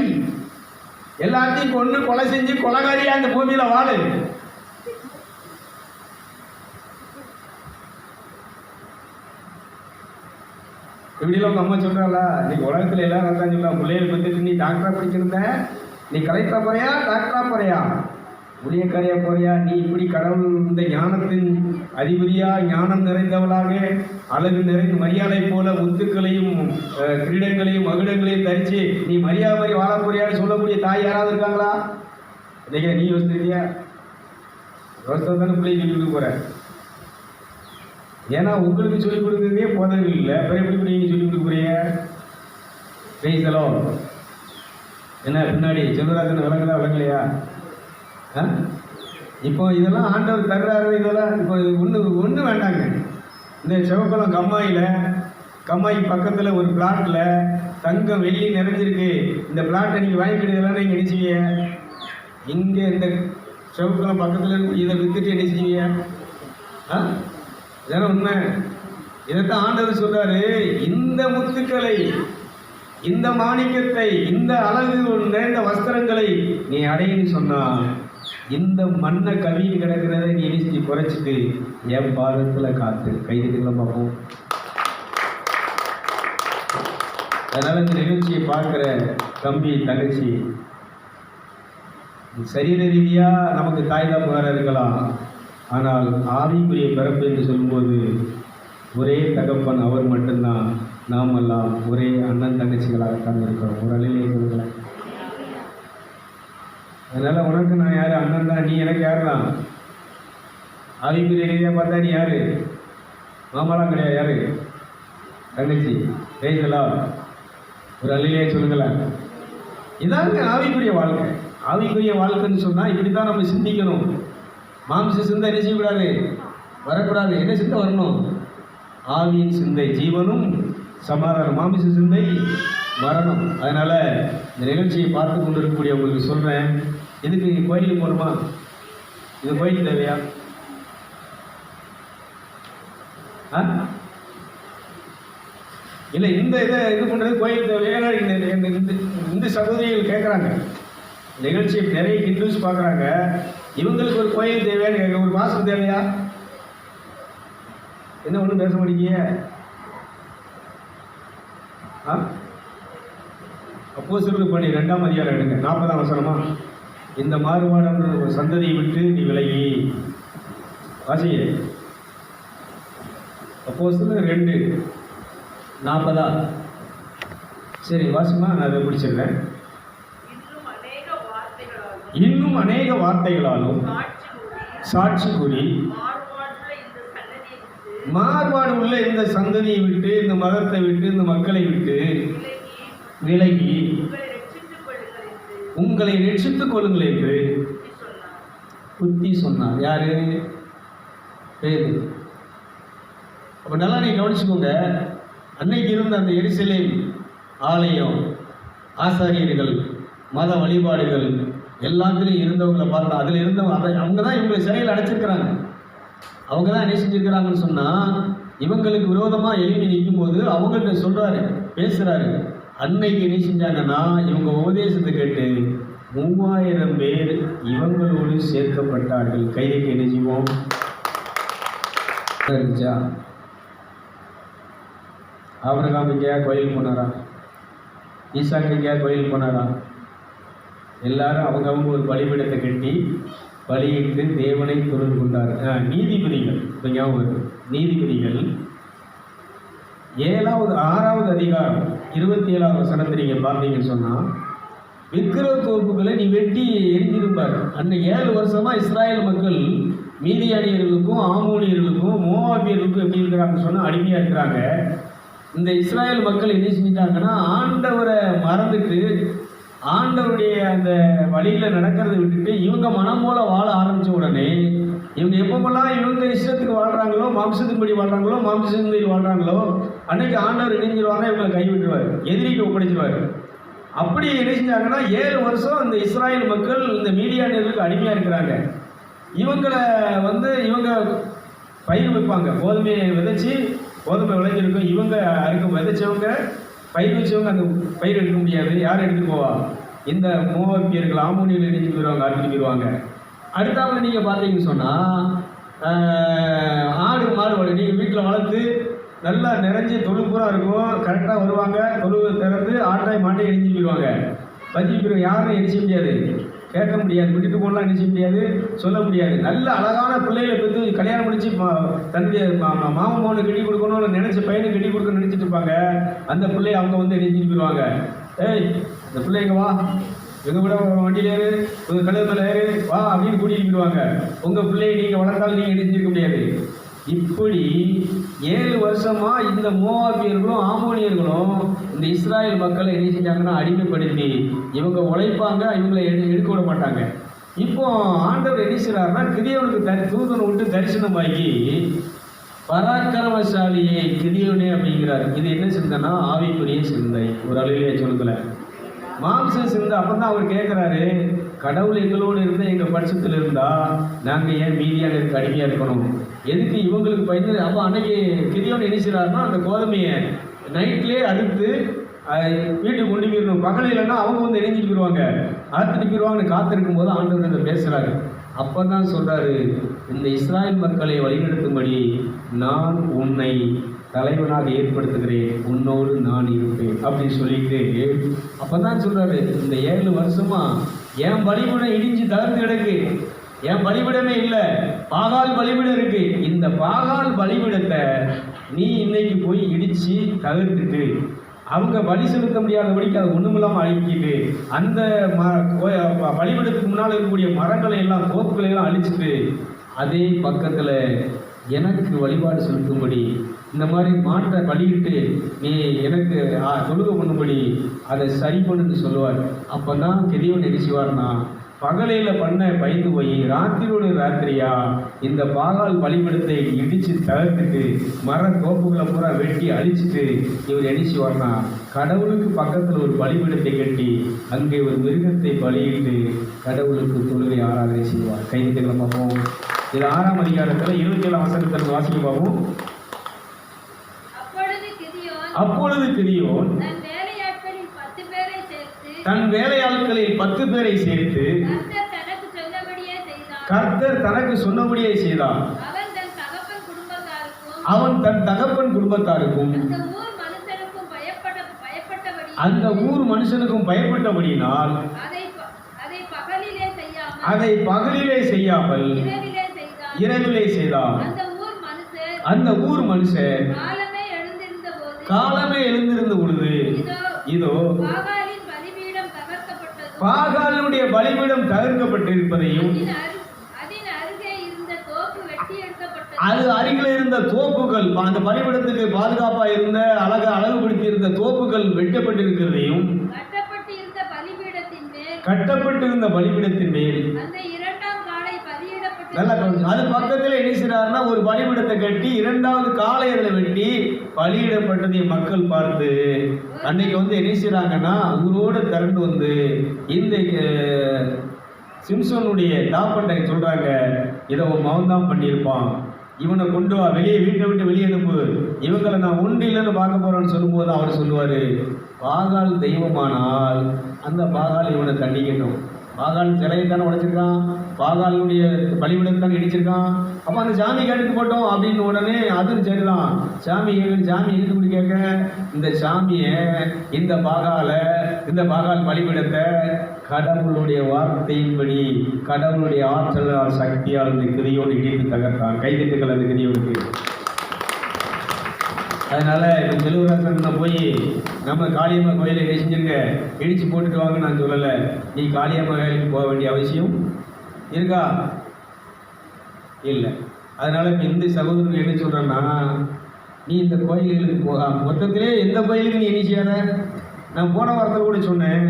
A: எல்லாத்தையும் கொண்டு கொலை செஞ்சு கொலைகாரியா அந்த பூமியில வாழு. இப்படிலாம் உங்க அம்மா சொல்றாளா? இன்னைக்கு உலகத்துல எல்லாரும் தான் சொல்லலாம், பிள்ளைகளை பத்திட்டு நீ டாக்டரா படிச்சிருந்த, நீ கலெக்டரா போறியா, டாக்டரா போறியா, ஊழியக்காரியா போறியா? நீ இப்படி கடவுள் இந்த ஞானத்தின் அதிபதியா, ஞானம் நிறைந்தவளாக, அழகு நிறைந்த மரியாதை போல முத்துக்களையும் கிரீடங்களையும் மகுடங்களையும் தரிச்சு நீ மரியாதை மாதிரி வாழ போறியான்னு சொல்லக்கூடிய தாய் யாராவது இருக்காங்களா? இன்னைக்கு நீ யோசிச்சிருக்கியா? யோசித்து தானே பிள்ளைங்க சொல்லிக் கொடுக்க போற. ஏன்னா உங்களுக்கு சொல்லிக் கொடுக்குறதே போதல் இல்லை, அப்புறம் எப்படி நீங்க சொல்லிக் கொடுக்க போறீங்க? பேசலோ என்ன பின்னாடி செல்வராஜன் விளங்குதா விளங்கலையா? இப்போ இதெல்லாம் ஆண்டவர் தர்றாரு. இதெல்லாம் இப்போ ஒன்று வேண்டாங்க. இந்த செவக்குளம் கம்மாய் பக்கத்தில் ஒரு பிளாட்டில் தங்கம் வெள்ளி நிறைஞ்சிருக்கு. இந்த பிளாட்டை நீங்கள் வாங்கிக்கிட்டதெல்லாம் நீங்கள் என்ன செய்வீங்க? இங்கே இந்த செவக்குளம் பக்கத்தில் இதை வித்துட்டு என்ன செய்வீங்க? இதெல்லாம் உண்மை. இதைத்தான் ஆண்டவர் சொல்றாரு, இந்த முத்துக்களை, இந்த மாணிக்கத்தை, இந்த அழகு நிறைந்த வஸ்திரங்களை நீ அடையின்னு சொன்னா இந்த மண்ணை கவின்னு கிடக்கிறத நீ எரிச்சு குறைச்சிட்டு என் பாதத்துல காத்து கைதுக்கலாம் பார்ப்போம். அதனால இந்த நிகழ்ச்சியை பார்க்கிற தம்பி தங்கச்சி, சரீர ரீதியா நமக்கு தாய் தகப்பனாரா இருக்கலாம், ஆனால் ஆவிக்குரிய பிறப்பு என்று சொல்லும்போது ஒரே தகப்பன் அவர் மட்டும்தான். நாம் எல்லாம் ஒரே அண்ணன் தங்கச்சிகளாகத்தான் இருக்கிறோம். ஒரு அழிலே சொல்லுங்களேன். அதனால உனக்கு நான் யாரு? அண்ணன் தான். நீ எனக்கு யாரு தான்? ஆவிக்குரிய ரீதியா பார்த்தா நீ யாரு? மாமாலாம் கிடையாது. யாரு? தங்கச்சி. பேசலாம். ஒரு அழிலே சொல்லுங்களேன். இதாங்க ஆவிக்குரிய வாழ்க்கை. ஆவிக்குரிய வாழ்க்கைன்னு சொன்னா இப்படித்தான் நம்ம சிந்திக்கணும். மாம்ச சிந்தை என்ன செய்யக்கூடாது? வரக்கூடாது. என்ன சிந்தை வரணும்? ஆவியின் சிந்தை ஜீவனும் சமாதானம், மாமிச சிந்தை மரணம். அதனால இந்த நிகழ்ச்சியை பார்த்து கொண்டு இருக்கக்கூடிய உங்களுக்கு சொல்றேன், இதுக்கு நீங்க கோயிலுக்கு போகணுமா? இது கோயில் தேவையா? இல்லை, இந்த இதை இது பண்றது கோயில் தேவையா? இந்த சகோதரிகள் கேட்குறாங்க. நிகழ்ச்சி நிறைய ஹிந்துஸ் பார்க்குறாங்க. இவங்களுக்கு ஒரு கோயில் தேவையான்னு கேட்க, ஒரு மாசம் தேவையா? என்ன ஒன்றும் பேச மாட்டேங்க? அப்போஸ்தலர் பணி 2ஆம் அதிகாரம் எடுங்க, 40ஆம் வசனமா. இந்த மாறுபாடான சந்ததியை விட்டு நீ விலகி வாசிங்க. அப்போஸ்தலர் 2:40. சரி வாசிமா, நான் அதை பிடிச்சிடுறேன். இன்னும் அநேக வார்த்தைகளாலும் சாட்சி கூறி மாறுபாடு உள்ள இந்த சந்ததியை விட்டு, இந்த மதத்தை விட்டு, இந்த மக்களை விட்டு விலகி உங்களை ரட்சித்துக் கொள்ளுங்கள் என்று புத்தி சொன்னார். யாரு? பேது. அப்ப நல்லா நீங்க கவனிச்சுக்கோங்க. அன்னைக்கு இருந்த அந்த எருசலேம் ஆலயம், ஆசாரியர்கள், மத வழிபாடுகள் எல்லாத்துலேயும் இருந்தவங்களை பார்த்தா அதில் இருந்தவங்க அவங்க தான் இவங்களை சிறையில் அடைச்சிருக்கிறாங்க. அவங்க தான் என்ன செஞ்சிருக்கிறாங்கன்னு சொன்னால், இவங்களுக்கு விரோதமாக எழுப்பி நிற்கும் போது அவங்கள்ட்ட சொல்கிறாரு, பேசுகிறாரு. அன்னைக்கு என்ன செஞ்சாங்கன்னா, இவங்க உபதேசத்தை கேட்டு 3000 பேர் இவங்களோடு சேர்க்கப்பட்டார்கள். கைதுக்கு என்ன செய்வோம் இருந்துச்சா? ஆபிரகாம் எங்கேயா கோயிலுக்கு போனாரா? ஈசாக்கு எங்கேயா கோயிலுக்கு போனாரா? எல்லாரும் அவங்க ஒரு பலிபீடத்தை கட்டி பலியிட்டு தேவனை தொழுது கொண்டார். நீதிபதிகள், இப்போ ஞாபகம், நீதிபதிகள் 6வது அதிகாரம் 27ஆம் வசனத்தை நீங்கள் பார்த்தீங்கன்னு சொன்னால், விக்கிரக தோப்புகளை நீ வெட்டி எரிஞ்சிருப்பார். அன்னைக்கு 7 வருஷமா இஸ்ராயல் மக்கள் மீதியானியர்களுக்கும் ஆமோனியர்களுக்கும் மோவாபியர்களுக்கும் எப்படி இருக்கிறாங்கன்னு சொன்னால் அடிமையாக இருக்கிறாங்க. இந்த இஸ்ராயல் மக்கள் என்ன செஞ்சிட்டாங்கன்னா ஆண்டவரை மறந்துட்டு ஆண்டவருடைய அந்த வழியில் நடக்கிறத விட்டுட்டு இவங்க மனம் போல வாழ ஆரம்பித்த உடனே இவங்க எப்பப்பெல்லாம் இவங்க இஷ்டத்துக்கு வாழ்கிறாங்களோ, மாம்சத்தின்படி வாழ்கிறாங்களோ, மாம்சத்தின்படி வாழ்கிறாங்களோ, அன்னைக்கு ஆண்டவர் இணைஞ்சிருவாங்க, இவங்களை கைவிட்டுருவார், எதிரிக்கு ஒப்படைச்சிருவார். அப்படி என்ன செஞ்சாங்கன்னா 7 வருஷம் இந்த இஸ்ராயல் மக்கள் இந்த மீதியானியர்களுக்கு அடிமையாக இருக்கிறாங்க. இவங்களை இவங்க பயிர் வைப்பாங்க, கோதுமையை விதைச்சி கோதுமை விளைஞ்சிருக்கும். இவங்க அறுக்க விதைச்சவங்க பயிர் வச்சவங்க அந்த பயிர் எடுக்க முடியாது. யார் எடுத்துட்டு போவா? இந்த மோவாபியர்கள், ஆமோனியர்கள் எடுத்து போயிடுவாங்க, அறுத்துட்டு போயிடுவாங்க. அடுத்தாப்புல நீங்கள் பார்த்தீங்கன்னு சொன்னால் ஆடு மாடு நீங்கள் வீட்டில் வளர்த்து நல்லா நிறைஞ்சி தொழுப்புறம் இருக்கும், கரெக்டாக வருவாங்க, தொழுவை திறந்து ஆட்டாய் மாட்டை எரிஞ்சு போயிடுவாங்க. பஜ்ஜி போயிடுவாங்க. யாரும் எரிச்ச முடியாது, கேட்க முடியாது, விட்டுட்டு போடலாம், எரிச்ச முடியாது, சொல்ல முடியாது. நல்ல அழகான பிள்ளைகளை பெற்று கல்யாணம் முடிச்சு தன்னுடைய மாமன் மோனை கட்டி கொடுக்கணும்னு நினைச்ச பையனை கட்டி கொடுக்கணும்னு நினைச்சிட்டு இருப்பாங்க. அந்த பிள்ளையை அவங்க எரிஞ்சிட்டு போயிடுவாங்க. ஏய் இந்த பிள்ளைங்க வா, எங்கள் விட வண்டியில் ஏறு, உங்கள் கழுத்துல ஏறு வா அப்படின்னு கூட்டிகிட்டு போயிடுவாங்க. உங்கள் பிள்ளையை நீங்கள் வளர்த்தாலும் நீங்கள் எரிஞ்சிருக்க முடியாது. இப்படி 7 வருஷமா இந்த மோவாபியர்களும் ஆமோனியர்களும் இந்த இஸ்ராயல் மக்களை என்ன செஞ்சாங்கன்னா அடிமைப்படுத்தி இவங்க உழைப்பாங்க, இவங்களை எடுக்க விட மாட்டாங்க. இப்போ ஆண்டவர் என்ன செய்றாருன்னா கிதியோனுக்கு தூதனை விட்டு தரிசனமாகி பராக்கிரமசாலியே கிதியோனே அப்படிங்கிறார். இது என்ன சிந்தனா? ஆவிக்குரிய சிந்தை. ஒரு அழிலே சொல்லுங்கள மாம்ச சிந்தை. அப்போ தான் அவர் கேட்குறாரு, கடவுள் எங்களோடு இருந்தால் எங்கள் பட்சத்தில் இருந்தால் நாங்கள் ஏன் மீதியானதுக்கு அடிமையாக இருக்கணும்? எதுக்கு இவங்களுக்கு பயந்து? அப்போ அன்னைக்கு கிதியோன் என்ன செய்கிறாருன்னா அந்த கோதுமையை நைட்லேயே அறுத்து வீட்டுக்கு கொண்டு போயிடணும். பகல் இல்லைன்னா அவங்க எரிஞ்சிட்டு போயிடுவாங்க, அறுத்துட்டு போயிடுவாங்கன்னு காத்திருக்கும் போது ஆண்டவர் இதை பேசுகிறாரு. அப்போ தான் சொல்கிறாரு, இந்த இஸ்ராயல் மக்களை வழிநடத்தும்படி நான் உன்னை தலைவனாக ஏற்படுத்துகிறேன், உன்னோடு நான் இருப்பேன் அப்படின்னு சொல்லிட்டு அப்போ தான் சொல்கிறாரு, இந்த 7 வருஷமா என் பலிபீடம் இடிஞ்சு தகர்ந்து கிடக்கு, என் பலிபீடமே இல்லை, பாகால் பலிபீடம் இருக்கு. இந்த பாகால் பலிபீடத்தை நீ இன்னைக்கு போய் இடித்து தகர்த்துட்டு அவங்க பலி செலுத்த முடியாதபடிக்கு அதை ஒன்றுமில்லாமல் அழிக்கிட்டு அந்த பலிபீடத்துக்கு முன்னால் இருக்கக்கூடிய மரங்களை எல்லாம் தோப்புகளை எல்லாம் அழிச்சிட்டு அதே பக்கத்தில் எனக்கு வழிபாடு செலுத்தும்படி இந்த மாதிரி மாட்டை பலியிட்டு நீ எனக்கு தொழுகை பண்ணும்படி அதை சரி பண்ணுன்னு சொல்லுவார். அப்போ தான் கிதியோன் என்ன செய்வார்னா பகலையில் பண்ண பயந்து போய் ராத்திரியோடு ராத்திரியா இந்த பாகால் பலிபீடத்தை இடித்து தகர்த்துட்டு மர தோப்புகளை பூரா வெட்டி அழிச்சிட்டு இவர் என்ன செய்வார்னா கடவுளுக்கு பக்கத்தில் ஒரு பலிபீடத்தை கட்டி அங்கே ஒரு மிருகத்தை பலியிட்டு கடவுளுக்கு தொழுகை ஆராதனை செய்வார். கைதிகளை பார்ப்போம். இது 6ஆம் அதிகாரத்தில் 27ஆம் வசனத்தில் வாசிக்க பார்ப்போம். அப்பொழுது கிதியோன் தன் வேலையாட்களில் 10 பேரை சேர்த்து கர்த்தர் தனக்கு சொன்னபடியே செய்தார். அவன் தன் தகப்பன் குடும்பத்தாருக்கும் அந்த ஊர் மனுஷனுக்கும் பயப்பட்டபடியினால் அதை பகலிலே செய்யாமல் இரவிலே செய்தார். அந்த ஊர் மனுஷர் காலமே எழுந்திருந்த பொழுது இதோ பாகாலுடைய பலிபீடம் தகர்க்கப்பட்டிருப்பதையும் அது அருகில் இருந்த தோப்புகள், அந்த பலிபீடத்துக்கு பாதுகாப்பாக இருந்த அழகுபடுத்தி இருந்த தோப்புகள் வெட்டப்பட்டிருக்கிறதையும் கட்டப்பட்டிருந்த பலிபீடத்தின் மேல் நல்லா அது பக்கத்தில் என்ன செய்றாருன்னா ஒரு பலிபீடத்தை கட்டி 2வது காலை அதில் வெட்டி பலியிடப்பட்டதை மக்கள் பார்த்து அன்னைக்கு என்ன செய்றாங்கன்னா ஊரோடு திரண்டு இந்த சிம்சோனுடைய தாப்பண்டை சொல்றாங்க, இதை மௌனம் தான் பண்ணியிருப்பான், இவனை கொண்டு வா, வெளியே வீட்டை விட்டு வெளியே அனுப்பு, இவங்களை நான் உண்டு இல்லைன்னு பார்க்க போறேன்னு சொல்லும்போது அவர் சொல்லுவார், பாகால் தெய்வமானால் அந்த பாகால் இவனை தண்டிக்கணும். பாகால் சிலையை தானே உடைச்சிருக்கான், பாகாலுடைய பலிபீடத்தை தானே இடிச்சிருக்கான், அப்போ அந்த சாமி கேட்டு போட்டோம் அப்படின்னு உடனே அதுவும் சரிதான், சாமி இழுத்துப்படி கேட்க இந்த சாமியை இந்த பாகால் பலிபீடத்தை கடவுளுடைய வார்த்தையின்படி கடவுளுடைய ஆற்றலால் சக்தியால் இந்த கிதியோன் இடித்து தகர்த்தான். கைதிட்டுகள் அந்த கிதியோனுக்கு. அதனால இப்போ செல்வராசன் போய் நம்ம காளியம்மா கோயிலை செஞ்சுருங்க, இடிச்சு போட்டுட்டு வாங்க நான் சொல்லலை. நீ காளியம்மா கோயிலுக்கு போக வேண்டிய அவசியம் இருக்கா? இல்லை. அதனால் இப்போ இந்த சகோதரர்கள் என்ன சொல்கிறேன்னா, நீ இந்த கோயில்களுக்கு மொத்தத்திலே எந்த கோயிலுக்கு நீ இனிஷியாத. நான் போன வாரத்தில் கூட சொன்னேன்,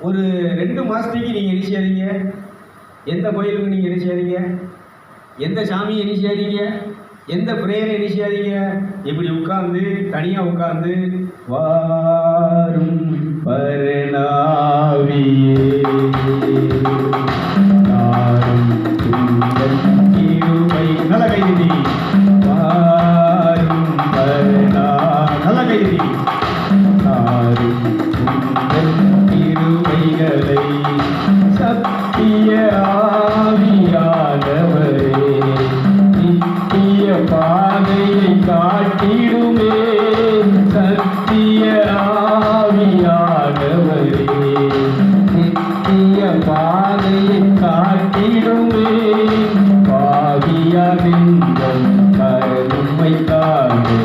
A: ஒரு 2 மாதத்துக்கு நீங்கள் இனிஷியாதீங்க. எந்த கோயிலுக்கு நீங்கள் இனிஷியாதீங்க, எந்த சாமியை இனிஷியாதீங்க, எந்த பிரேயரை இனிஷியாதீங்க. இப்படி உட்கார்ந்து தனியாக உட்கார்ந்து வாரும் பரணாவியே நல்ல கைதி வாரும் பரணா நல்ல கைதி தாரும் திருமைகளை சத்திய ஆவியானவரே நித்திய பாதையை காட்டிடுமே. சத்திய ஆவியானவரே நித்திய பாதையை காட்டிடுமே. பாவியாகின்றும் கருமை தாழ்வு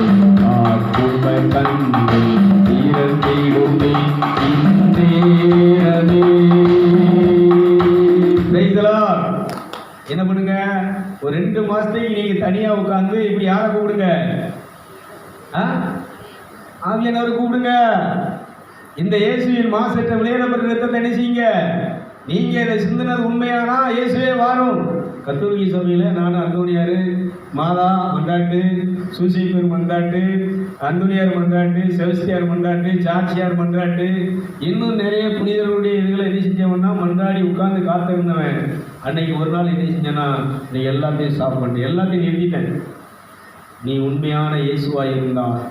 A: ஆக்குமை கண்கள் திறந்திடுமே இந்தேரமே. என்ன பண்ணுங்க, ஒரு 2 மாசத்துக்கு நீங்க தனியா உட்கார்ந்து இப்படி யாரை கூப்பிடுங்க, ஆவியானவரை கூப்பிடுங்க. இந்த இயேசுவின் மாசற்ற விளையாடப்பட்ட ரத்தத்தை என்ன செய்யுங்க, நீங்க இதை சிந்தினது உண்மையானா இயேசுவே வாரும். கத்தோலிக்க சபையில நான் அந்தோனியார் மாதா மந்தாட்டு, சூசைப்பேர் மந்தாட்டு, அந்தோனியார் மந்தாட்டு, செபஸ்தியார் மந்தாட்டு, சாட்சியார் மந்தாட்டு, இன்னும் நிறைய புனிதர்களுடைய இதுகளை என்ன செஞ்சவன்னா மன்றாடி உட்கார்ந்து காத்திருந்தவன். அன்னைக்கு ஒரு நாள் என்ன செஞ்சேன்னா, நீ எல்லாத்தையும் ஸ்டாப் பண்ணிட்டு எல்லாத்தையும் நிறுத்திட்டேன். நீ உண்மையான இயேசுவாய் இருந்தால்,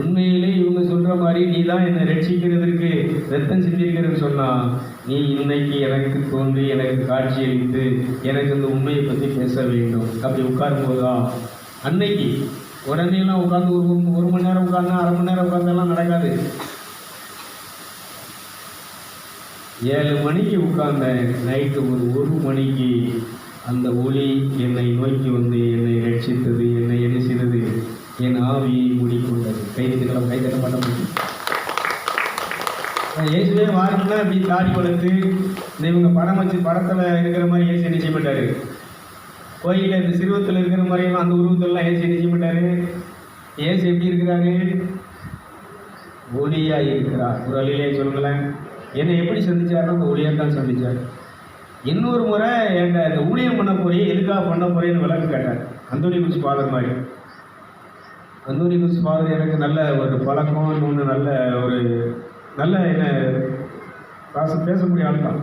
A: உண்மையிலே இவங்க சொல்ற மாதிரி நீ தான் என்னை ரட்சிக்கிறதுக்கு ரத்தம் சிந்திருக்கிறதுன்னு சொன்னா, நீ இன்னைக்கு எனக்கு தோன்றி எனக்கு காட்சி அளித்து எனக்கு இந்த உண்மையை பற்றி பேச வேண்டும். அப்படி உட்காரும் போதுதான் அன்னைக்கு உடனேலாம் உட்காந்து ஒரு மணி நேரம் உட்கார்ந்தா, அரை மணி நேரம் உட்கார்ந்தெல்லாம் நடக்காது. 7 மணிக்கு உட்கார்ந்தேன். நைட்டு ஒரு மணிக்கு அந்த ஒளி என்னை நோக்கி வந்து என்னை ரட்சித்தது, என்னை என்ன செய்தது, என் ஆவியை மூடிக்கொண்டது. கைதட்டலாம், கைதட்ட மாட்ட முடியும். இயேசுவே வாரம்னா இப்படி தாடி வளர்த்து இந்த இவங்க படம் வச்சு படத்தில் இருக்கிற மாதிரி இயேசு என்ன செய்ய மாட்டார். கோயிலில் இந்த சிறுவத்தில் இருக்கிற மாதிரியெல்லாம் அந்த உருவத்திலலாம் இயேசு என்ன செய்ய மாட்டார். இயேசு எப்படி இருக்கிறாரு, ஒளியாக இருக்கிறார். ஒரு வழியிலே சொல்லுங்களேன், என்னை எப்படி சந்திச்சாருன்னா அந்த ஊழியர் தான் சந்திச்சார். இன்னொரு முறை என்கிட்ட இந்த ஊழியம் பண்ண போறே, எதுக்காக பண்ண போறேன்னு விளக்கு கேட்டார். அந்தோனி குருஸ் ஃபாதர் மாதிரி. அந்தோனி குருஸ் ஃபாதர் எனக்கு நல்ல ஒரு பழக்கம், இன்னொன்று நல்ல என்ன பேசக்கூடிய ஆள் தான்.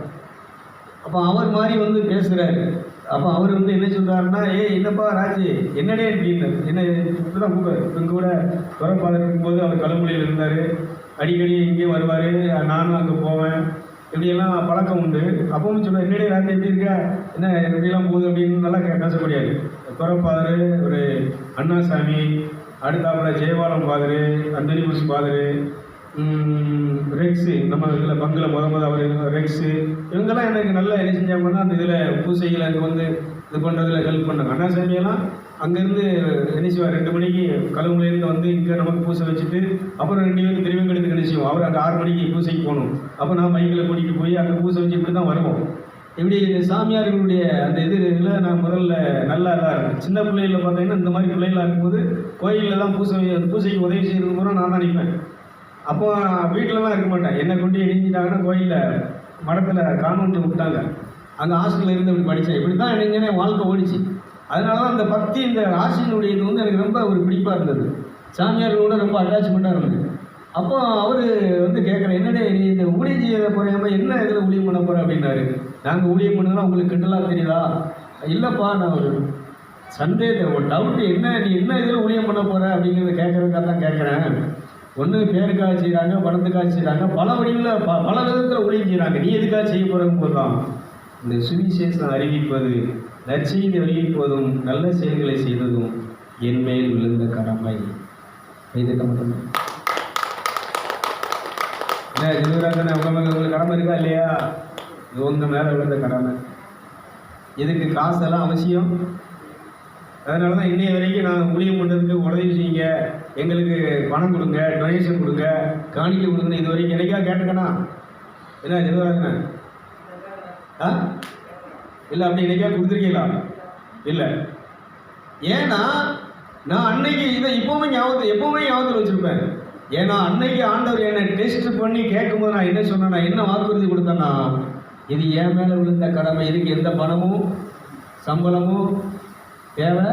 A: அப்போ அவர் மாதிரி வந்து பேசுகிறாரு. அப்போ அவர் வந்து என்ன சொல்கிறாருன்னா, என்னப்பா ராஜி என்னடே அப்படின்னு என்ன இப்படிதான் கூப்பிடுவார். இவங்க கூட துறப்பாதர் இருக்கும்போது அவர் களமொழியில் இருந்தார். அடிக்கடி இங்கே வருவார், நானும் அங்கே போவேன். இப்படியெல்லாம் பழக்கம் உண்டு. அப்பவும் சொல்லுவார், என்னடே ராஜி எப்படி இருக்க, என்ன எப்படிலாம் போகுது அப்படின்னு நல்லா பேசக்கூடியாரு. துறப்பாதர், ஒரு அண்ணாசாமி, அடுத்தாப்புல ஜெயபாலம் ஃபாதரு, அந்தோனி குருஸ் ஃபாதரு, ரெக்ஸு, நம்ம இதில் பங்கில் முதல் அவர் ரெக்ஸு, இவங்கெல்லாம் எனக்கு நல்லா என்ன செஞ்சாங்கன்னா அந்த இதில் பூசைகளை எனக்கு வந்து இது பண்ணுறதுல ஹெல்ப் பண்ணாங்க. அண்ணாசாமியெல்லாம் அங்கேருந்து என்ன செய்வார், 2 மணிக்கு கழுவுலேருந்து வந்து இங்கே நமக்கு பூசை வச்சுட்டு அப்புறம் 2 பேருக்கு திருவங்கடத்துக்கு என்ன செய்வோம். அவர் அங்கே 6 மணிக்கு பூசைக்கு போகணும். அப்போ நான் பைக்கில் கூட்டிகிட்டு போய் அங்கே பூசை வச்சு இப்படி தான் வருவோம். இப்படி இந்த சாமியார்களுடைய அந்த இதில் நான் முதல்ல நல்லா தான் இருக்கேன். சின்ன பிள்ளைகளில் பார்த்தீங்கன்னா இந்த மாதிரி பிள்ளைகளாக இருக்கும்போது கோயிலில் தான் பூசைக்கு உதவி செய்கிறது கூட நான் தான் நிற்பேன். அப்போ வீட்டிலலாம் இருக்க மாட்டேன். என்னை கொண்டு இணைஞ்சிட்டாங்கன்னா கோயிலில் மடத்தில் கான்வென்ட் விட்டாங்க. அந்த ஹாஸ்டலில் இருந்து அப்படி படித்தேன். இப்படி தான் இணைஞ்சனே வாழ்க்கை ஓடிச்சு. அதனால தான் அந்த பக்தி, இந்த ஆசிரியனுடைய இது வந்து எனக்கு ரொம்ப ஒரு பிடிப்பாக இருந்தது. சாமியார்களோட ரொம்ப அட்டாச்மெண்ட்டாக இருந்தது. அப்போ அவர் வந்து கேட்குறேன், என்னடே நீ இந்த ஊழியம் செய்ய போகிறேன், என்ன இதில் ஊழியம் பண்ண போகிறேன் அப்படின்னாரு. நாங்கள் ஊழியம் பண்ணதுலாம் உங்களுக்கு கிண்டலாக தெரியுதா? இல்லைப்பா, நான் ஒரு சந்தேகம், ஒரு டவுட்டு, என்ன நீ என்ன இதில் ஊழியம் பண்ண போகிற அப்படிங்கிறத கேட்குறதுக்காக தான் கேட்குறேன். ஒன்று பேருக்காக செய்கிறாங்க, பணத்துக்காக செய்கிறாங்க, பல வழிகளில் பல விதத்தில் ஊழியம் செய்கிறாங்க. நீ எதுக்காக செய்ய போகிறன்னு போதுதான் இந்த சுவிசேஷம் அறிவிப்பது, நற்செய்தி அறிவிப்பதும், நல்ல செயல்களை செய்ததும் என் மேல் விழுந்த கடமை. கைதட்ட மட்டும் என்ன ஜெலுவராஜனை உங்களுக்கு கடமை இருக்கா இல்லையா? இது உங்கள் மேலே விழுந்த கடமை. இதுக்கு காசெல்லாம் அவசியம். அதனால தான் இன்னைய வரைக்கும் நான் ஊழியம் பண்ணுறதுக்கு உதவி செய்யுங்க, எங்களுக்கு பணம் கொடுங்க, டொனேஷன் கொடுங்க, காணிக்க கொடுங்கன்னு இது வரைக்கும் என்னைக்கா கேட்டுக்கண்ணா? என்ன ஜெலுவராஜனை இல்லை அப்படி என்னைக்கா கொடுத்துருக்கீங்களா? இல்லை. ஏன்னா நான் அன்னைக்கு இதை எப்பவுமே ஞாபகத்தில் வச்சிருப்பேன். ஏன்னா அன்னைக்கு ஆண்டவர் என்னை டெஸ்ட் பண்ணி கேட்கும்போது நான் என்ன சொன்னேன், நான் என்ன வாக்குறுதி கொடுத்தேன்னா, இது என் மேலே விழுந்த கடமை, இதுக்கு எந்த பணமும் சம்பளமும் தேவை.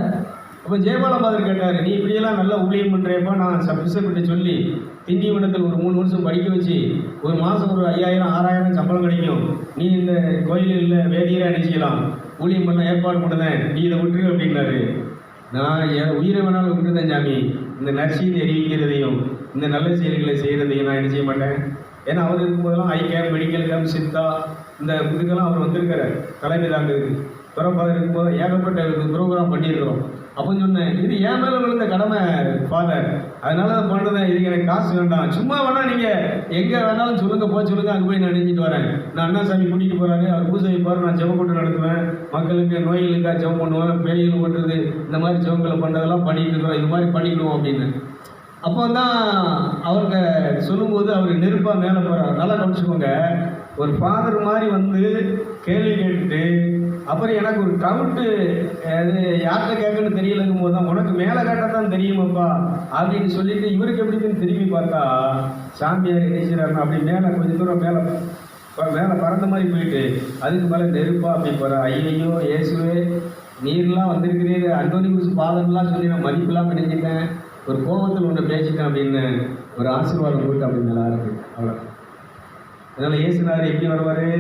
A: அப்போ ஜெயபாலா மாதிரி கேட்டார், நீ இப்படியெல்லாம் நல்லா ஊழியம் பண்ணுறப்பா, நான் சப்ஸ்கிரிப்ட் சொல்லி திண்டிவனத்தில் ஒரு 3 வருஷம் படிக்க வச்சு ஒரு மாதம் ஒரு 5000 6000 சம்பளம் கிடைக்கும், நீ இந்த கோயிலில் வேதியராக நினைச்சிக்கலாம், ஊழியம் பண்ண ஏற்பாடு பண்ணுதேன், நீ இதை விட்டுரு அப்படின்னாரு. நான் என் உயிரை வேணாலும் விட்டுருந்தேன் சாமி, இந்த நற்செய்தி அறிவிக்கிறதையும் இந்த நல்ல செயல்களை செய்கிறதையும் நான் என்ன செய்ய மாட்டேன். ஏன்னா அவர் இருக்கும்போதெல்லாம் ஐகேம், மெடிக்கல் கேம்ப், சித்தா இந்த இதுக்கெல்லாம் அவர் வந்திருக்கிறார் தலைமை தாங்கிறதுக்கு. பிறப்பாக இருக்கும்போது ஏகப்பட்ட ப்ரோக்ராம் பண்ணியிருக்கிறோம். அப்போ சொன்னேன், இது என் மேலே விழுந்த கடமை ஃபாதர், அதனால தான் பண்ணுறேன், இதுக்கு எனக்கு காசு வேண்டாம், சும்மா வேணால் நீங்கள் எங்கே வேணாலும் சொல்லுங்கள், போய் சொல்லுங்கள், அங்கே போய் நான் நெஞ்சிட்டு வரேன். நான் அண்ணாசாமி கூட்டிகிட்டு போகிறாரு, அவர் பூஜை வைப்பார், நான் ஜெபக்கூட்டம் நடத்துவேன், மக்களுக்கு நோய்களுக்காக ஜெபம் பண்ணுவேன், பேய்கள் ஓட்டுறது இந்த மாதிரி ஜெபங்களை பண்ணுறதெல்லாம் பண்ணிட்டு இருக்கிறோம், இது மாதிரி பண்ணிக்கிடுவோம் அப்படின்னு. அப்போ தான் அவங்க சொல்லும்போது அவர் நெருப்பாக மேலே போகிறார். நல்லா கவனிச்சுக்கோங்க, ஒரு ஃபாதர் மாதிரி வந்து கேள்வி கேட்டுட்டு அப்புறம் எனக்கு ஒரு டவுட்டு, அது யார்கிட்ட கேட்கணும்னு தெரியலங்கும் போது தான், உனக்கு மேலே கேட்டால் தெரியுமாப்பா அப்படின்னு சொல்லிட்டு இவருக்கு எப்படின்னு திரும்பி பார்த்தா சாமியார் நினைச்சிடாருன்னா அப்படி மேலே கொஞ்சம் தூரம் மேலே பறந்த மாதிரி போயிட்டு அதுக்கு மேலே நெருப்பா அப்படி போகிற. ஐயோ இயேசுவே, நீர்லாம் வந்திருக்கிறீர், அந்தோனிகுஸ் பாதம்லாம் சொல்லி நான் மதிப்பெல்லாம் நினைச்சிட்டேன், ஒரு கோபத்தில் ஒன்று பேசிட்டேன் அப்படின்னு ஒரு ஆசீர்வாதம் போட்டு அப்படி நல்லா இருக்கு. அவ்வளோ. அதனால் இயேசுநாதர் எப்படி வருவார்,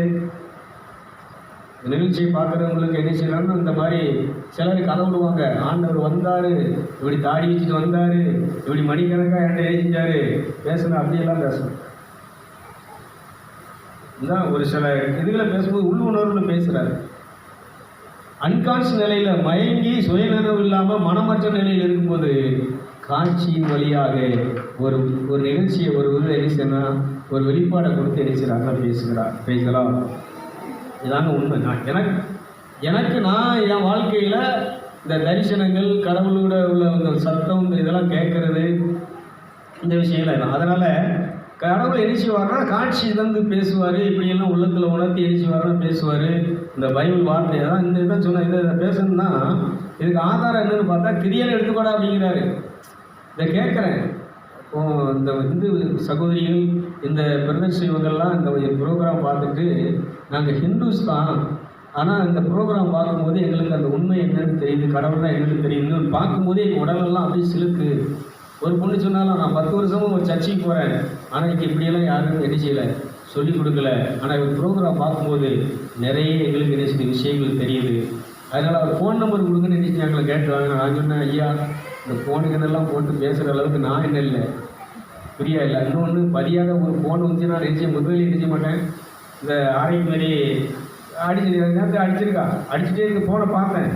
A: நிகழ்ச்சியை பார்க்குறவங்களுக்கு என்ன செய்யலாம்னு இந்த மாதிரி சிலர் கதை விடுவாங்க, ஆண்டவர் வந்தார், இப்படி தாடி வச்சுட்டு வந்தார், இப்படி மணிக்கணக்காக என்கிட்ட எழுதிச்சாரு பேசணும், அப்படியெல்லாம் பேசணும். இதுதான் ஒரு சில இதுகளை பேசும்போது உள்ளுணர்வுன்னு பேசுகிறாரு. அன்கான்ஷியஸ் நிலையில் மயங்கி சுயநினைவு இல்லாமல் மனமற்ற நிலையில் இருக்கும்போது காட்சியின் வழியாக ஒரு ஒரு நிகழ்ச்சியை ஒரு இது என்ன ஒரு வெளிப்பாடை கொடுத்து என்ன பேசலாம். இதாங்க உண்மை. எனக்கு நான் என் வாழ்க்கையில் இந்த தரிசனங்கள், கடவுளோட உள்ள இந்த சத்தம், இந்த இதெல்லாம் கேட்கறது, இந்த விஷயங்கள் தான். அதனால் கடவுள் என்ன செய்வார்னா காட்சி தந்து பேசுவார், இப்படியெல்லாம் உள்ளத்தில் உணர்த்தி என்ன செய்வார்னா பேசுவார். இந்த பைபிள் வார்த்தையை தான் இந்த இதை சொன்ன இதை பேசணும்னா இதுக்கு ஆதாரம் என்னன்னு பார்த்தா கிரியனை எடுத்துக்கூடா அப்படிங்கிறாரு. இதை கேட்குறேன். இந்த இந்து சகோதரிகள், இந்த பிரதர்ஸ் இவங்கெல்லாம் இந்த ப்ரோக்ராம் பார்த்துட்டு நாங்கள் ஹிந்துஸ் தான், ஆனால் இந்த ப்ரோக்ராம் பார்க்கும்போது எங்களுக்கு அந்த உண்மை என்னன்னு தெரியுது, கடவுள் தான் என்னன்னு தெரியுதுன்னு பார்க்கும்போது எங்கள் உடலெல்லாம் அப்படியே சிலுக்கு. ஒரு பொண்ணு சொன்னாலும் நான் 10 வருஷமும் ஒரு சர்ச்சைக்கு போகிறேன், ஆனால் எனக்கு இப்படியெல்லாம் யாரும் என்ன செய்யலை, சொல்லிக் கொடுக்கல, ஆனால் இவர் ப்ரோக்ராம் பார்க்கும்போது நிறைய எங்களுக்கு என்ன செய்ய விஷயங்கள் தெரியுது. அதனால் அவர் ஃபோன் நம்பர் கொடுங்கன்னு நினச்சி எங்களை கேட்டுவாங்க. நான் சொன்னேன், ஐயா இந்த ஃபோனுக்குன்னெல்லாம் போட்டு பேசுகிற அளவுக்கு நான் என்ன இல்லை, ஃப்ரீயா இல்லை. இன்னொன்று பதியாத ஒரு ஃபோன் வந்து நான் முதலில் நினைச்ச மாட்டேன். இந்த ஆரையும் மாரி நேரத்தில் அடிச்சுட்டே இருக்க ஃபோனை பார்த்தேன்,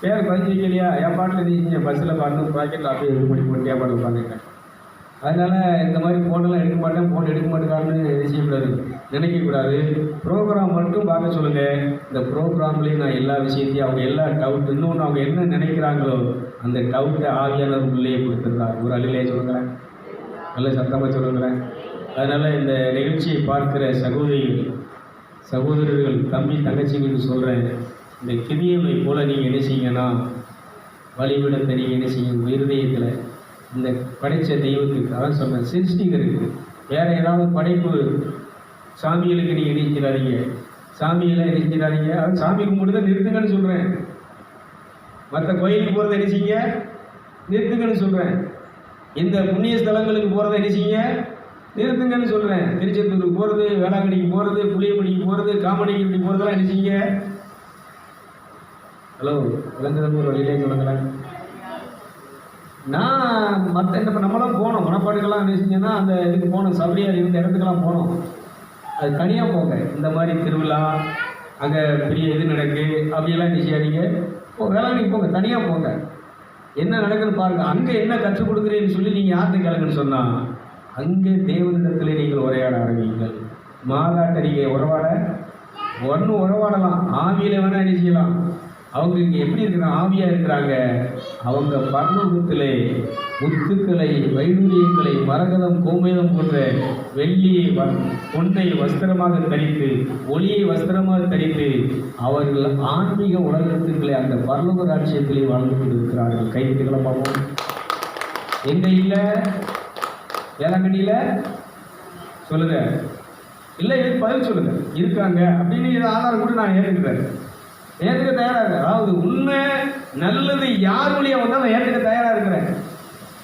A: பேர் பதிஞ்சு வைக்கலையா, என் பாட்டில் நினைச்சிங்க பஸ்ஸில் பார்த்து பாக்கெட்டில் அப்படியே இது பண்ணி போட்டு பாட்டு உட்காந்துருக்கேன். அதனால் இந்த மாதிரி ஃபோனெல்லாம் எடுக்க மாட்டேன், ஃபோன் எடுக்க மாட்டேங்காருன்னு செய்யக்கூடாது, நினைக்கக்கூடாது. ப்ரோக்ராம் மட்டும் பார்க்க சொல்லுங்கள். இந்த ப்ரோக்ராம்லேயும் நான் எல்லா விஷயத்தையும் அவங்க எல்லா டவுட், இன்னொன்று அவங்க என்ன நினைக்கிறாங்களோ அந்த டவுட்டை ஆவியானவர் உள்ளே கொடுத்துருந்தார். ஒரு அழிலே சொல்லுங்களேன், நல்ல சத்தமாக சொல்லுங்களேன். அதனால் இந்த நிகழ்ச்சியை பார்க்குற சகோதரர்கள், தம்பி தங்கச்சிங்களுக்கு சொல்கிறேன், இந்த கிரியவை போல் நீங்கள் என்ன செய்யுங்கன்னா வழிவிடத்தை நீங்கள் என்ன செய்யும் இருதயத்தில் இந்த படைத்த தெய்வத்துக்கு, அதான் சொல்கிறேன், சிருஷ்டிகருக்கு வேறு ஏதாவது படைப்பு சாமிகளுக்கு நீங்கள் நினைக்கிறாதீங்க, சாமியெல்லாம் நினைக்கிறாதீங்க. அது சாமி கும்பிட்டு நிறுத்துங்கன்னு சொல்கிறேன். மற்ற கோயிலுக்கு போகிறத நினைச்சிங்க நிறுத்துங்கன்னு சொல்கிறேன். இந்த புண்ணிய ஸ்தலங்களுக்கு போகிறத நினைச்சிங்க நிறுத்துங்கன்னு சொல்கிறேன். திருச்செந்தூருக்கு போகிறது, வேளாங்கண்ணிக்கு போகிறது, புளியமணிக்கு போகிறது, காமணிக்கு இப்படி போகிறதெல்லாம் நினைச்சிங்க. ஹலோ, விளங்குதல் ஒரு வழியிலே சொல்லுங்களேன். நான் மற்ற இப்போ நம்மளாம் போனோம் மனப்பாடுகள்லாம் நினைச்சிங்கன்னா அந்த இதுக்கு போனோம், சபரியார் இருந்த இடத்துக்கெல்லாம் போனோம். அது தனியாக போங்க, இந்த மாதிரி திருவிழா அங்கே பெரிய இது நடக்கு அப்படியெல்லாம் நினைச்சாதீங்க. வேளாங்கண்ணிக்கு போங்க, தனியாக போங்க, என்ன நடக்குன்னு பாருங்கள். அங்கே என்ன கற்றுக் கொடுக்குறேன்னு சொல்லி நீங்கள் யார்கிட்ட கேளுங்கன்னு சொன்னால் அங்கே தேவனிடத்தில் நீங்கள் உரையாட ஆரம்பிங்கள். மாதாட்ட நீங்கள் உறவாடலாம், ஆவியில் வேணால் என்ன செய்யலாம், அவங்க இங்கே எப்படி இருக்கிறாங்க? ஆவியாக இருக்கிறாங்க. அவங்க பரலோகத்திலே முத்துக்களை, வைடூரியங்களை, மரகதம், கோமேதம் போன்ற வெள்ளி பொன்னை வஸ்திரமாக தரித்து, ஒளியை வஸ்திரமாக தரித்து அவர்கள் ஆன்மீக உலகத்துக்களை அந்த பரலோக ராட்சியத்திலே வாழ்ந்து கொண்டிருக்கிறார்கள். கைதுகளை பார்ப்போம். எங்க இல்லை? வேளாங்கண்ணியில் சொல்லுங்க. இல்லை, இதுக்கு பதில் சொல்லுங்க. இருக்காங்க அப்படின்னு இதை ஆதாரம் கூட நான் ஏற்றுக்கிறேன். ஏற்றுக்க தயாராக. அதாவது உண்மை நல்லது யார் வழியாக வந்தால் நான் ஏற்றுக்க தயாராக இருக்கிறேன்.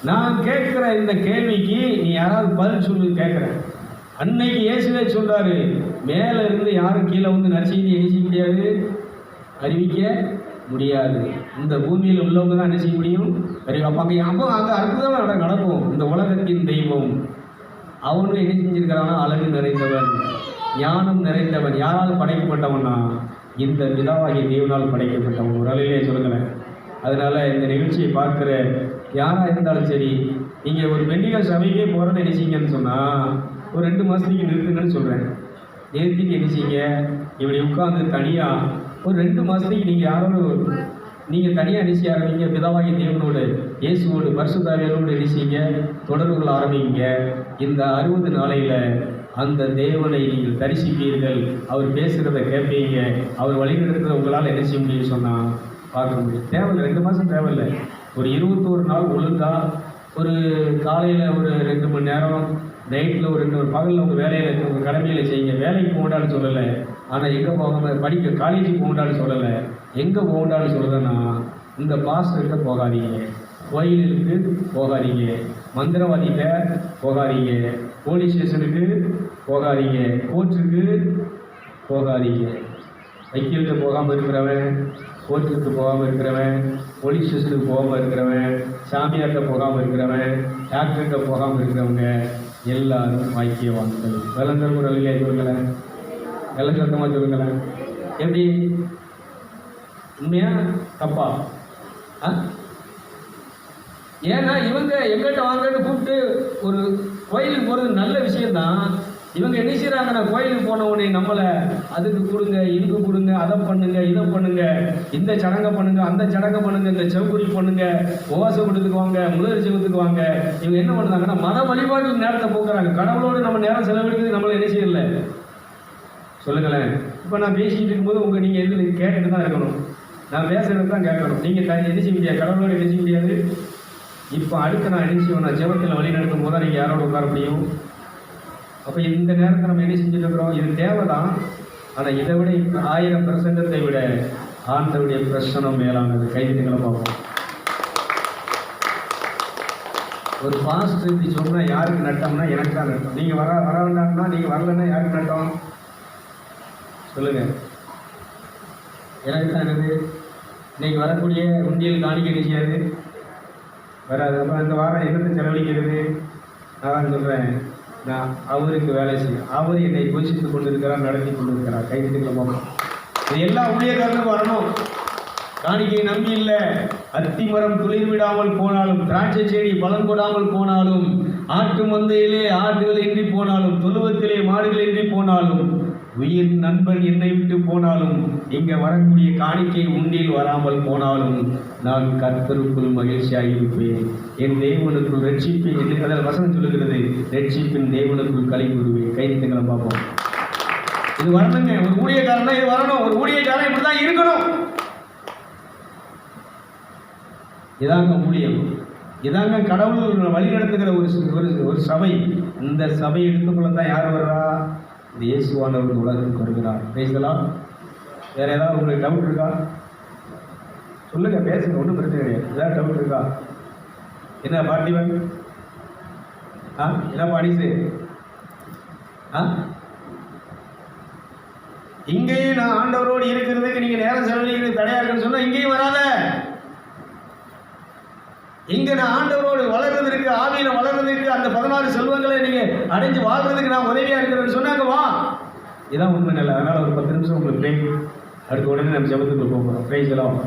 A: நான் கேட்குற இந்த கேள்விக்கு நீ யாராவது பதில் சொல்லு கேட்குறேன். அன்னைக்கு இயேசுவே சொல்றாரு, மேலே இருந்து யாரும் கீழே வந்து நற்செய்தி என்ன செய்ய முடியாது, அறிவிக்க முடியாது. இந்த பூமியில் உள்ளவங்க தான் என்ன செய்ய முடியும், அப்போ அங்கே அற்புதமாக நடக்கும். இந்த உலகத்தின் தெய்வம் அவனும் என்ன செஞ்சிருக்கிறான்னா, அழகு நிறைந்தவன், ஞானம் நிறைந்தவன். யாரால் படைக்கப்பட்டவன்னா இந்த பிதாவாகிய தேவனால் படைக்கப்பட்டவன். ஒரு அலையிலே சொல்லுங்களேன். அதனால இந்த நிகழ்ச்சியை பார்க்குற யாராக இருந்தாலும் சரி, நீங்கள் ஒரு பெண்ணிகா சபைக்கே போகிறத நினைச்சிங்கன்னு சொன்னால் ஒரு 2 மாதத்துக்கு நிறுத்துங்கன்னு சொல்கிறேன். நிறுத்திட்டு நினைச்சிங்க இப்படி உட்காந்து தனியாக ஒரு 2 மாதத்துக்கு நீங்கள் யாரோடு நீங்கள் தனியாக நினைச்சி ஆரம்பிங்க. பிதாவாகிய தேவனோடு, இயேசுவோடு, பரிசுத்தாவியோடு நினைச்சிங்க, தொடர்புகள் ஆரம்பிங்க. இந்த 60 நாளையில் அந்த தேவனை நீங்கள் தரிசிப்பீர்கள். அவர் பேசுகிறத கேட்பீங்க. அவர் வழிநடத்துறத உங்களால் என்ன செய்ய முடியும் சொன்னால் பார்க்க முடியும். தேவையில்லை, 2 மாதம் தேவையில்லை. ஒரு 21 நாள் ஒழுங்கா, ஒரு காலையில் ஒரு 2 மணி நேரம், நைட்டில் ஒரு 2 பகலில் உங்கள் வேலையில் உங்கள் கடமையில் செய்யுங்க. வேலைக்கு போகண்டான்னு சொல்லலை, ஆனால் எங்கே போகாமல் படிக்க காலேஜுக்கு போகண்டான்னு சொல்லலை. எங்கே போகண்டான்னு சொல்லுறேன்னா, இந்த பாஸ்டர்கிட்ட போகாதீங்க, கோயிலுக்கு போகாதீங்க, மந்திரவாதிகிட்ட போகாதீங்க, போலீஸ் ஸ்டேஷனுக்கு போகாதீங்க, கோர்ட்டுக்கு போகாதீங்க. வக்கீல்கிட்ட போகாமல் இருக்கிறவன், கோர்ட்டுக்கு போகாமல் இருக்கிறவன், போலீஸ் ஸ்டேஷனுக்கு போகாமல் இருக்கிறவன், சாமியார்கிட்ட போகாமல் இருக்கிறவன், டாக்டர்கிட்ட போகாமல் இருக்கிறவங்க எல்லாரும் வாக்கியவான்கள். விளங்கல் முறையிலே சொல்லுங்களேன், நல்ல சத்தமாக சொல்லுங்களேன். எப்படி? உண்மையா தப்பா? ஏன்னா இவங்க எங்கிட்ட வாங்கன்னு கூப்பிட்டு ஒரு கோயிலுக்கு போகிறது நல்ல விஷயம்தான். இவங்க என்ன செய்கிறாங்கன்னா, கோயிலுக்கு போன உடனே நம்மளை அதுக்கு கொடுங்க, இதுக்கு கொடுங்க, அதை பண்ணுங்க, இதை பண்ணுங்க, இந்த சடங்கை பண்ணுங்க, அந்த சடங்கை பண்ணுங்க, இந்த செவ்வொறி பண்ணுங்க, உபவாச கொடுத்துக்கு வாங்க, முதல் செவத்துக்கு வாங்க. இவங்க என்ன பண்ணுறாங்கன்னா, மத வழிபாட்டுக்கு நேரத்தை போக்குறாங்க. கடவுளோடு நம்ம நேரம் செலவழிக்கிறது நம்மளை என்ன செய்யல. சொல்லுங்களேன். இப்போ நான் பேசிக்கிட்டு இருக்கும்போது நீங்கள் எதில் கேட்டுட்டு தான் இருக்கணும். நான் பேசுகிறது தான் கேட்கணும். நீங்கள் என்ன செய்ய முடியாது, கடவுளோடு என்ன செய்ய முடியாது. இப்போ அடுத்து நான் என்ன செய்வோம், நான் ஜெபத்தில் வழி நடக்கும் போது தான் நீங்கள் யாரோட உட்கார முடியும். அப்போ இந்த நேரத்தை நம்ம என்ன செஞ்சுட்டு இருக்கிறோம், இது தேவை தான். ஆனால் இதை விட 1000 பிரசங்கத்தை விட ஆண்டவுடைய பிரசனம் மேலானது. கைதிகளை பார்ப்போம். ஒரு பாஸ்டர் இப்படி சொன்னால் யாருக்கு நட்டம்னா எனக்கு தான் நட்டம். நீங்கள் வர வேண்டாம்னா, நீங்கள் வரலன்னா யாருக்கு நட்டம் சொல்லுங்கள். எனக்கு தான் என்னது. இன்னைக்கு வரக்கூடிய உண்டியல் காணிக்க நிச்சயாது வராது. அப்புறம் இந்த வாரம் என்னத்தை செலவழிக்கிறது? நான் தான் சொல்கிறேன், நான் அவருக்கு வேலை செய்யும். அவர் என்னை போஷித்து கொண்டிருக்கிறார், நடத்தி கொண்டிருக்கிறார். கைதுகளை பார்ப்போம். இது எல்லா ஊழியர்களுக்கும் வரணும். காணிக்கை நம்பி இல்லை. அத்திமரம் துளிர் விடாமல் போனாலும், திராட்சை செடி பலன் கொடாமல் போனாலும், ஆட்டு மந்தையிலே ஆடுகள் இன்றி போனாலும், தொழுவத்திலே மாடுகள் இன்றி போனாலும், உயிர் நண்பன் என்னை விட்டு போனாலும், இங்கே வரக்கூடிய காணிக்கை உண்டில் வராமல் போனாலும், நான் கர்த்தருக்குள் மகிழ்ச்சியாக இருப்பேன். என் தேவனுக்குள் ரட்சிப்பேன். அதில் வசனம் சொல்லுகிறது, ரட்சிப்பின் தேவனுக்குள் களி கூறுவேன். கைத்தங்களை பார்ப்போம். இது வரணுங்க. ஒரு ஊழியக்காரனா இது வரணும். ஒரு ஊழியக்காரன் இப்படி தான் இருக்கணும். இதாங்க ஊழியம். இதாங்க கடவுள் வழி நடத்துகிற ஒரு சபை. இந்த சபை எடுத்துக்கொள்ள தான் யார் வர்றா? இயேசுவானவர் உலகத்துக்கு வருகிறார். பேசலாம். வேற ஏதாவது உங்களுக்கு டவுட் இருக்கா? சொல்லுங்க, பேசுங்க, ஒன்றும் பிரச்சனை கிடையாது. ஏதாவது டவுட் இருக்கா? என்ன பார்த்திவன்? என்ன பாடிசு? இங்கேயும் நான் ஆண்டவரோடு இருக்கிறதுக்கு நீங்க நேரம் செலவழிக்கிறது தடையா இருக்குன்னு சொன்னா இங்கேயும் வராத. இங்க நான் ஆண்டவரோடு வளர்றதுக்கு, ஆவியில வளர்றதுக்கு, அந்த 16 செல்வங்களை நீங்க அடைஞ்சு வாழ்றதுக்கு நான் உதவியா இருக்கிறேன்னு சொன்னாங்க. வா, இதான் உண்மை நிலை. அதனால ஒரு 10 நிமிஷம் உங்களுக்கு பிரேக். அடுத்த உடனே நம்ம ஜெபத்துக்கு போகிறோம். பிரைஸ் எல்லாம்